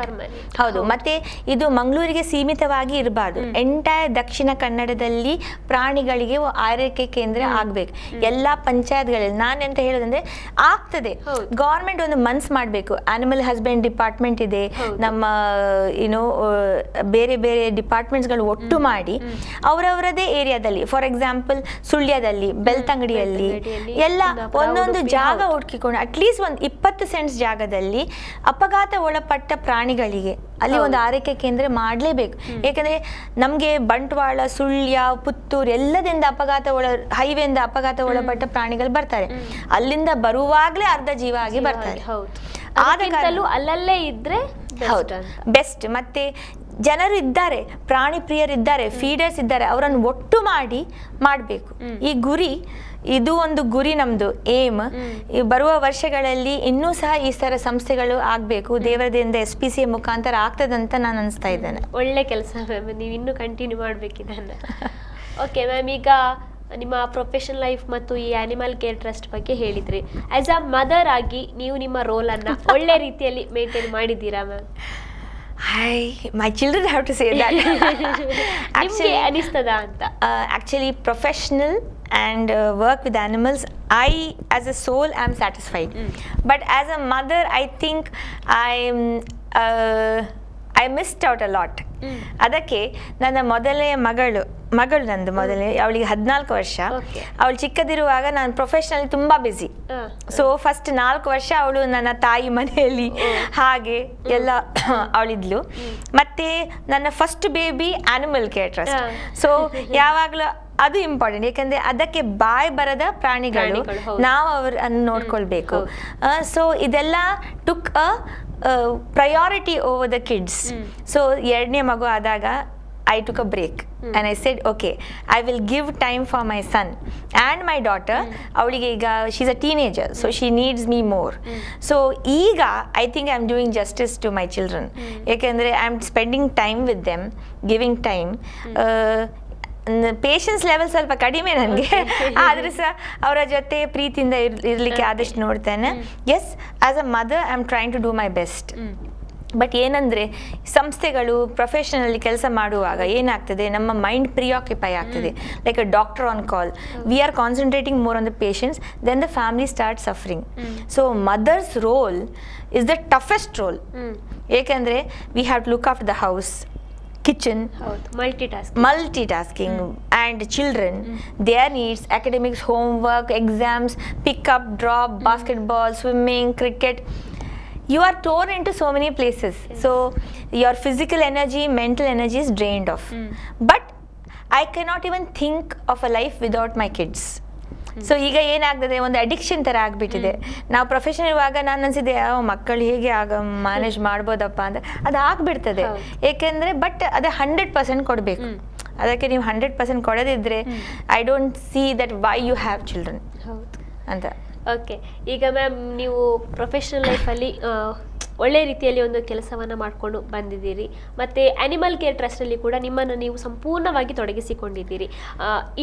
ಹೌದು, ಮತ್ತೆ ಇದು ಮಂಗಳೂರಿಗೆ ಸೀಮಿತವಾಗಿ ಇರಬಾರ್ದು. ಎಂಟೈರ್ ದಕ್ಷಿಣ ಕನ್ನಡದಲ್ಲಿ ಪ್ರಾಣಿಗಳಿಗೆ ಆರೈಕೆ ಕೇಂದ್ರ ಆಗ್ಬೇಕು. ಎಲ್ಲಾ ಪಂಚಾಯತ್ಗಳಲ್ಲಿ. ನಾನು ಎಂತ ಹೇಳೋದಂದ್ರೆ, ಆಗ್ತದೆ, ಗೌರ್ಮೆಂಟ್ ಒಂದು ಮನ್ಸ್ ಮಾಡಬೇಕು. ಆನಿಮಲ್ ಹಸ್ಬೆಂಡ್ ಡಿಪಾರ್ಟ್ಮೆಂಟ್ ಇದೆ, ನಮ್ಮ ಬೇರೆ ಬೇರೆ ಡಿಪಾರ್ಟ್ಮೆಂಟ್ಸ್ಗಳು ಒಟ್ಟು ಮಾಡಿ ಅವರವರದೇ ಏರಿಯಾದಲ್ಲಿ, ಫಾರ್ ಎಕ್ಸಾಂಪಲ್ ಸುಳ್ಯದಲ್ಲಿ, ಬೆಳ್ತಂಗಡಿಯಲ್ಲಿ ಎಲ್ಲ ಒಂದೊಂದು ಜಾಗ ಹುಡುಕಿಕೊಂಡು ಅಟ್ಲೀಸ್ಟ್ ಒಂದು 20 ಸೆಂಟ್ಸ್ ಜಾಗದಲ್ಲಿ ಅಪಘಾತ ಒಳಪಟ್ಟ ಪ್ರಾಣಿಗಳಿಗೆ ಅಲ್ಲಿ ಒಂದು ಆರೈಕೆ ಕೇಂದ್ರ ಮಾಡಲೇಬೇಕು. ಯಾಕಂದ್ರೆ ನಮಗೆ ಬಂಟ್ವಾಳ, ಸುಳ್ಯ, ಪುತ್ತೂರು ಎಲ್ಲದಿಂದ ಹೈವೇಯಿಂದ ಅಪಘಾತ ಒಳಪಟ್ಟ ಪ್ರಾಣಿಗಳು ಬರ್ತಾರೆ. ಅಲ್ಲಿಂದ ಬರುವಾಗಲೇ ಅರ್ಧ ಜೀವ ಆಗಿ ಬರ್ತಾರೆ. ಅಲ್ಲಲ್ಲೇ ಇದ್ರೆ ಹೌದು ಬೆಸ್ಟ್. ಮತ್ತೆ ಜನರು ಇದ್ದಾರೆ, ಪ್ರಾಣಿ ಪ್ರಿಯರಿದ್ದಾರೆ, ಫೀಡರ್ಸ್ ಇದ್ದಾರೆ, ಅವರನ್ನು ಒಟ್ಟು ಮಾಡಬೇಕು. ಈ ಗುರಿ, ಇದು ಒಂದು ಗುರಿ ನಮ್ದು ಏಮ್. ಬರುವ ವರ್ಷಗಳಲ್ಲಿ ಇನ್ನೂ ಸಹ ಈ ಥರ ಸಂಸ್ಥೆಗಳು ಆಗಬೇಕು. ದೇವರದಿಂದ SPC ಮುಖಾಂತರ ಆಗ್ತದಂತ ನಾನು ಅನಿಸ್ತಾ ಇದ್ದೇನೆ. ಒಳ್ಳೆ ಕೆಲಸ ಮ್ಯಾಮ್, ನೀವು ಇನ್ನೂ ಕಂಟಿನ್ಯೂ ಮಾಡಬೇಕಿದೆ. ಓಕೆ ಮ್ಯಾಮ್, ಈಗ ನಿಮ್ಮ ಪ್ರೊಫೆಷನಲ್ ಲೈಫ್ ಮತ್ತು ಈ ಆನಿಮಲ್ ಕೇರ್ ಟ್ರಸ್ಟ್ ಬಗ್ಗೆ ಹೇಳಿದ್ರಿ. ಆಸ್ ಅ ಮದರ್ ಆಗಿ ನೀವು ನಿಮ್ಮ ರೋಲನ್ನು ಒಳ್ಳೆ ರೀತಿಯಲ್ಲಿ ಮೇಂಟೈನ್ ಮಾಡಿದ್ದೀರಾ ma'am? My children have to say that. Actually, ಅನಿಸ್ತದಾ ಅಂತ? Actually, professional and work with animals, I as a soul am satisfied. But as a mother, I think I missed out a lot. ಅದಕ್ಕೆ ನನ್ನ ಅವಳಿಗೆ 14 ವರ್ಷ. ಅವಳು ಚಿಕ್ಕದಿರುವಾಗ ನಾನು ಪ್ರೊಫೆಷನಲ್ ತುಂಬಾ ಬಿಸಿ. ಸೊ ಫಸ್ಟ್ 4 ವರ್ಷ ಅವಳು ನನ್ನ ತಾಯಿ ಮನೆಯಲ್ಲಿ ಹಾಗೆ ಎಲ್ಲ ಅವಳಿದ್ಲು. ಮತ್ತೆ ನನ್ನ first baby animal care trust. So ಯಾವಾಗಲೂ ಅದು ಇಂಪಾರ್ಟೆಂಟ್, ಯಾಕಂದ್ರೆ ಅದಕ್ಕೆ ಬಾಯ್ ಬರದ ಪ್ರಾಣಿಗಳು, ನಾವು ಅವರನ್ನು ನೋಡ್ಕೊಳ್ಬೇಕು. ಸೊ ಇದೆಲ್ಲ took a priority over the kids. So 2ನೇ ಮಗು ಆದಾಗ I took a break and I said, okay, I will give time for my son and my daughter. ಅವಳಿಗೆ ಈಗ she's a teenager, so she needs me more. So ಈಗ I think I'm doing justice to my children. ಯಾಕಂದರೆ I'm spending time with them, giving time. Patience level ಸ್ವಲ್ಪ ಕಡಿಮೆ ನನಗೆ, ಆದರೂ ಸಹ ಅವರ ಜೊತೆ ಪ್ರೀತಿಯಿಂದ ಇರಲಿಕ್ಕೆ ಆದಷ್ಟು ನೋಡ್ತೇನೆ. Yes, as a mother I am trying to do my best. But ಏನಂದರೆ, ಸಂಸ್ಥೆಗಳು ಪ್ರೊಫೆಷನಲ್ಲಿ ಕೆಲಸ ಮಾಡುವಾಗ ಏನಾಗ್ತದೆ, ನಮ್ಮ ಮೈಂಡ್ ಪ್ರಿಯಾಕ್ಯುಪೈ ಆಗ್ತದೆ. Like a doctor on call, we are concentrating more on the patients, then the family start suffering. So mother's role is the toughest role. ಏಕೆಂದರೆ we have to look after the house, kitchen, multitasking and children, their needs, academics, homework, exams, pick up, drop, basketball, swimming, cricket. You are torn into so many places. So your physical energy, mental energy is drained off. But I cannot even think of a life without my kids. So ಈಗ ಏನಾಗ್ತದೆ, ಒಂದು ಅಡಿಕ್ಷನ್ ಥರ ಆಗಿಬಿಟ್ಟಿದೆ. ನಾವು ಪ್ರೊಫೆಷನ್ ಇರುವಾಗ ನಾನು ಅನಿಸಿದೆ, ಮಕ್ಕಳು ಹೇಗೆ ಮ್ಯಾನೇಜ್ ಮಾಡ್ಬೋದಪ್ಪ ಅಂತ. ಅದು ಆಗಿಬಿಡ್ತದೆ. ಏಕೆಂದರೆ ಬಟ್ ಅದು 100% ಕೊಡಬೇಕು. ಅದಕ್ಕೆ ನೀವು 100% ಕೊಡದಿದ್ದರೆ I don't see that why you have children ಅಂತ. ಓಕೆ, ಈಗ ಮ್ಯಾಮ್ ನೀವು ಪ್ರೊಫೆಷನಲ್ ಲೈಫಲ್ಲಿ ಒಳ್ಳೆ ರೀತಿಯಲ್ಲಿ ಒಂದು ಕೆಲಸವನ್ನು ಮಾಡಿಕೊಂಡು ಬಂದಿದ್ದೀರಿ, ಮತ್ತು ಆ್ಯನಿಮಲ್ ಕೇರ್ ಟ್ರಸ್ಟಲ್ಲಿ ಕೂಡ ನಿಮ್ಮನ್ನು ನೀವು ಸಂಪೂರ್ಣವಾಗಿ ತೊಡಗಿಸಿಕೊಂಡಿದ್ದೀರಿ.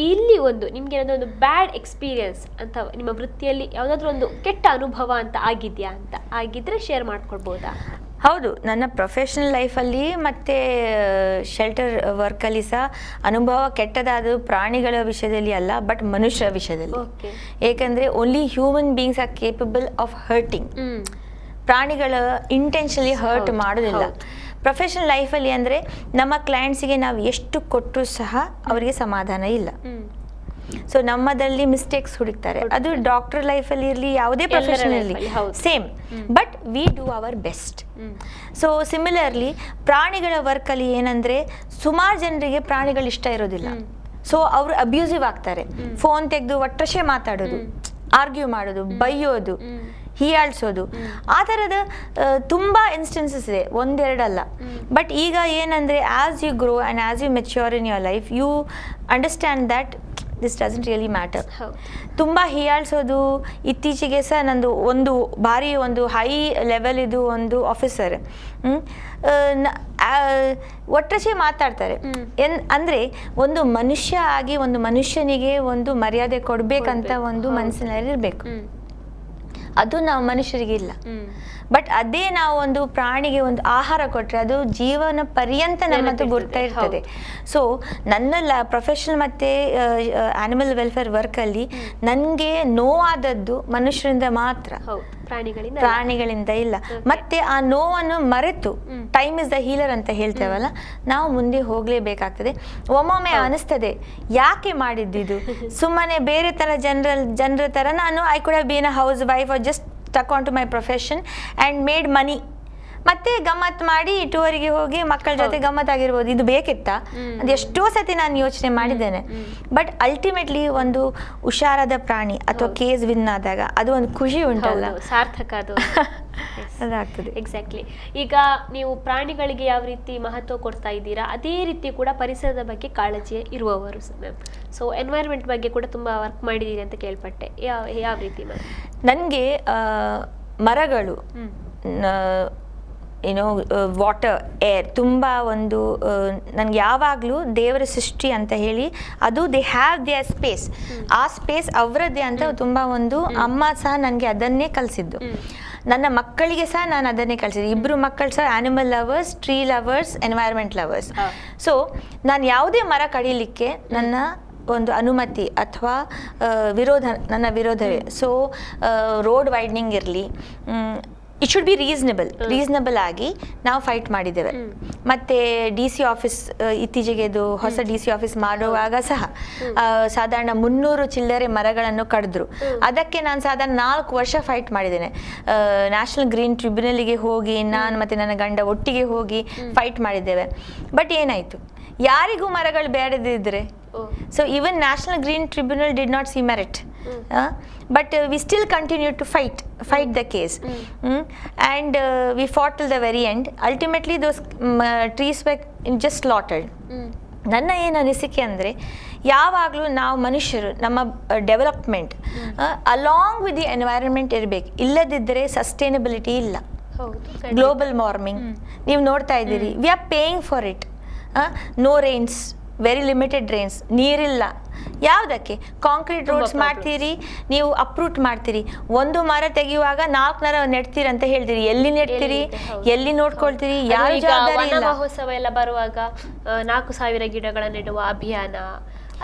ಇಲ್ಲಿ ನಿಮಗೆ ಏನಾದರೂ ಒಂದು ಬ್ಯಾಡ್ ಎಕ್ಸ್ಪೀರಿಯನ್ಸ್ ಅಂತ ನಿಮ್ಮ ವೃತ್ತಿಯಲ್ಲಿ ಯಾವುದಾದ್ರೂ ಒಂದು ಕೆಟ್ಟ ಅನುಭವ ಅಂತ ಆಗಿದೆಯಾ ಅಂತ ಆಗಿದ್ದರೆ ಶೇರ್ ಮಾಡ್ಕೊಳ್ಬೋದಾ? ಹೌದು, ನನ್ನ ಪ್ರೊಫೆಷನಲ್ ಲೈಫಲ್ಲಿ ಮತ್ತು ಶೆಲ್ಟರ್ ವರ್ಕಲ್ಲಿ ಸಹ ಅನುಭವ ಕೆಟ್ಟದಾದ ಪ್ರಾಣಿಗಳ ವಿಷಯದಲ್ಲಿ ಅಲ್ಲ, ಬಟ್ ಮನುಷ್ಯರ ವಿಷಯದಲ್ಲಿ. ಏಕೆಂದರೆ only human beings are capable of hurting. ಪ್ರಾಣಿಗಳ ಇಂಟೆನ್ಷನಲಿ ಹರ್ಟ್ ಮಾಡೋದಿಲ್ಲ. ಪ್ರೊಫೆಷನಲ್ ಲೈಫಲ್ಲಿ ಅಂದರೆ ನಮ್ಮ ಕ್ಲೈಂಟ್ಸಿಗೆ ನಾವು ಎಷ್ಟು ಕೊಟ್ಟರೂ ಸಹ ಅವರಿಗೆ ಸಮಾಧಾನ ಇಲ್ಲ. ಸೊ ನಮ್ಮದಲ್ಲಿ ಮಿಸ್ಟೇಕ್ಸ್ ಹುಡುಕ್ತಾರೆ. ಅದು ಡಾಕ್ಟರ್ ಲೈಫಲ್ಲಿ ಇರಲಿ, ಯಾವುದೇ ಪ್ರೊಫೆಷನಲ್ಲಿ same, but we do our best. So similarly ಪ್ರಾಣಿಗಳ ವರ್ಕಲ್ಲಿ ಏನಂದರೆ ಸುಮಾರು ಜನರಿಗೆ ಪ್ರಾಣಿಗಳು ಇಷ್ಟ ಇರೋದಿಲ್ಲ. ಸೊ ಅವರು ಅಬ್ಯೂಸಿವ್ ಆಗ್ತಾರೆ. ಫೋನ್ ತೆಗೆದು ಒಟ್ಟರೆ ಮಾತಾಡೋದು, ಆರ್ಗ್ಯೂ ಮಾಡೋದು, ಬೈಯೋದು, ಹೀಯಾಳ್ಸೋದು, ಆ ಥರದ ತುಂಬ ಇನ್ಸ್ಟೆನ್ಸಸ್ ಇದೆ, ಒಂದೆರಡಲ್ಲ. ಬಟ್ ಈಗ ಏನಂದರೆ as you grow and as you mature in your life, you understand that this doesn't really matter. ತುಂಬ ಹೀಯಾಳ್ಸೋದು. ಇತ್ತೀಚೆಗೆ ಸಹ ನಂದು ಒಂದು ಹೈ ಲೆವೆಲ್ ಇದು ಒಂದು ಆಫೀಸರ್ ಒಟ್ಟರೆ ಮಾತಾಡ್ತಾರೆ. ಅಂದರೆ ಒಂದು ಮನುಷ್ಯ ಆಗಿ ಒಂದು ಮನುಷ್ಯನಿಗೆ ಒಂದು ಮರ್ಯಾದೆ ಕೊಡಬೇಕಂತ ಒಂದು ಮನಸ್ಸಿನಲ್ಲಿ ಇರಬೇಕು. ಅದು ನಾವು ಮನುಷ್ಯರಿಗೆ ಇಲ್ಲ. ಬಟ್ ಅದೇ ನಾವು ಒಂದು ಪ್ರಾಣಿಗೆ ಒಂದು ಆಹಾರ ಕೊಟ್ಟರೆ ಅದು ಜೀವನ ಪರ್ಯಂತ ನಮ್ಮ ಹತ್ರ ಗುರ್ತಾ ಇರ್ತದೆ. ಸೊ ನನ್ನ ಪ್ರೊಫೆಷನಲ್ ಮತ್ತು ಆ್ಯನಿಮಲ್ ವೆಲ್ಫೇರ್ ವರ್ಕಲ್ಲಿ ನನಗೆ ನೋವಾದದ್ದು ಮನುಷ್ಯರಿಂದ ಮಾತ್ರ, ಪ್ರಾಣಿಗಳಿಂದ ಇಲ್ಲ. ಮತ್ತೆ ಆ ನೋವನ್ನು ಮರೆತು ಟೈಮ್ ಇಸ್ ದ ಹೀಲರ್ ಅಂತ ಹೇಳ್ತೇವಲ್ಲ, ನಾವು ಮುಂದೆ ಹೋಗಲೇಬೇಕಾಗ್ತದೆ. ಒಮ್ಮೊಮ್ಮೆ ಅನಿಸ್ತದೆ ಯಾಕೆ ಮಾಡಿದ್ದು, ಸುಮ್ಮನೆ ಬೇರೆ ಥರ ಜನರ ಥರ ನಾನು I could have been a housewife or just stuck onto my profession and made money. ಮತ್ತೆ ಗಮ್ಮತ್ ಮಾಡಿ ಟೂರಿಗೆ ಹೋಗಿ ಮಕ್ಕಳ ಜೊತೆ ಗಮ್ಮತ್ ಆಗಿರ್ಬೋದು. ಇದು ಬೇಕಿತ್ತಾ? ಅದು ಎಷ್ಟೋ ಸತಿ ನಾನು ಯೋಚನೆ ಮಾಡಿದ್ದೇನೆ. ಬಟ್ ಅಲ್ಟಿಮೇಟ್ಲಿ ಒಂದು ಹುಷಾರಾದ ಪ್ರಾಣಿ ಅಥವಾ ಕೇಸ್ ವಿನ್ ಆದಾಗ ಅದು ಒಂದು ಖುಷಿ ಉಂಟಲ್ಲ, ಸಾರ್ಥಕ ಅದು ಅದಾಗ್ತದೆ. ಎಕ್ಸಾಕ್ಟ್ಲಿ. ಈಗ ನೀವು ಪ್ರಾಣಿಗಳಿಗೆ ಯಾವ ರೀತಿ ಮಹತ್ವ ಕೊಡ್ತಾ ಇದ್ದೀರಾ, ಅದೇ ರೀತಿ ಕೂಡ ಪರಿಸರದ ಬಗ್ಗೆ ಕಾಳಜಿ ಇರುವವರು ಮ್ಯಾಮ್. ಸೊ ಎನ್ವೈರ್ಮೆಂಟ್ ಬಗ್ಗೆ ಕೂಡ ತುಂಬ ವರ್ಕ್ ಮಾಡಿದ್ದೀರಿ ಅಂತ ಕೇಳ್ಪಟ್ಟೆ. ಯಾವ ರೀತಿ ಮ್ಯಾಮ್? ನನಗೆ ಮರಗಳು, ಏನೋ ವಾಟರ್, ಏರ್ ತುಂಬ ಒಂದು ನನಗೆ ಯಾವಾಗಲೂ ದೇವರ ಸೃಷ್ಟಿ ಅಂತ ಹೇಳಿ ಅದು ದೇ ಹ್ಯಾವ್ ದೇರ್ ಸ್ಪೇಸ್, ಆ ಸ್ಪೇಸ್ ಅವರದ್ದೇ ಅಂತ ತುಂಬ ಒಂದು ಅಮ್ಮ ಸಹ ನನಗೆ ಅದನ್ನೇ ಕಲಿಸಿದ್ದು. ನನ್ನ ಮಕ್ಕಳಿಗೆ ಸಹ ನಾನು ಅದನ್ನೇ ಕಲಿಸಿದ್ದೆ. ಇಬ್ಬರು ಮಕ್ಕಳು ಸಹ animal lovers, tree lovers, environment lovers. So ನಾನು ಯಾವುದೇ ಮರ ಕಡಿಲಿಕ್ಕೆ ನನ್ನ ಒಂದು ಅನುಮತಿ ಅಥವಾ ನನ್ನ ವಿರೋಧವೇ. ಸೊ ರೋಡ್ ವೈಡ್ನಿಂಗ್ ಇರಲಿ, ಇಟ್ ಶುಡ್ ಬಿ ರೀಸನಬಲ್ ಆಗಿ ನಾವು ಫೈಟ್ ಮಾಡಿದ್ದೇವೆ. ಮತ್ತು DC ಆಫೀಸ್ ಇತ್ತೀಚೆಗೆ ಇದು ಹೊಸ DC ಆಫೀಸ್ ಮಾಡುವಾಗ ಸಹ ಸಾಧಾರಣ 300 ಚಿಲ್ಲರೆ ಮರಗಳನ್ನು ಕಡಿದ್ರು. ಅದಕ್ಕೆ ನಾನು ಸಾಧಾರಣ 4 ವರ್ಷ ಫೈಟ್ ಮಾಡಿದ್ದೇನೆ. ನ್ಯಾಷನಲ್ ಗ್ರೀನ್ ಟ್ರಿಬ್ಯುನಲ್ಗೆ ಹೋಗಿ ನಾನು ಮತ್ತು ನನ್ನ ಗಂಡ ಒಟ್ಟಿಗೆ ಹೋಗಿ ಫೈಟ್ ಮಾಡಿದ್ದೇವೆ. ಬಟ್ ಏನಾಯಿತು, ಯಾರಿಗೂ ಮರಗಳು ಬೇಡದಿದ್ದರೆ, so even National Green Tribunal did not see merit, but we still continued to fight the case, and we fought till the very end. Ultimately those trees were just slaughtered. ನನ್ನ ಏನು ಅನಿಸಿಕೆ ಅಂದರೆ, ಯಾವಾಗಲೂ ನಾವು ಮನುಷ್ಯರು ನಮ್ಮ development along with the environment ಇರಬೇಕು. ಇಲ್ಲದಿದ್ದರೆ ಸಸ್ಟೈನಬಿಲಿಟಿ ಇಲ್ಲ. ಗ್ಲೋಬಲ್ ವಾರ್ಮಿಂಗ್ ನೀವು ನೋಡ್ತಾ ಇದ್ದೀರಿ, we are paying for it. No rains, very limited rains, ನೀರಿಲ್ಲ. ಯಾವುದಕ್ಕೆ? ಕಾಂಕ್ರೀಟ್ ರೋಡ್ಸ್ ಮಾಡ್ತೀರಿ, ನೀವು ಅಪ್ರೂಟ್ ಮಾಡ್ತೀರಿ. ಒಂದು ಮರ ತೆಗೆಯುವಾಗ 4 ಮರ ನೆಡ್ತೀರಿ ಅಂತ ಹೇಳ್ತೀರಿ. ಎಲ್ಲಿ ನೆಡ್ತೀರಿ, ಎಲ್ಲಿ ನೋಡ್ಕೊಳ್ತೀರಿ, ಯಾರು ಜವಾಬ್ದಾರಿ ಇಲ್ಲ. ಮಹೋತ್ಸವ ಎಲ್ಲ ಬರುವಾಗ 4,000 ಗಿಡಗಳ ನೆಡುವ ಅಭಿಯಾನ,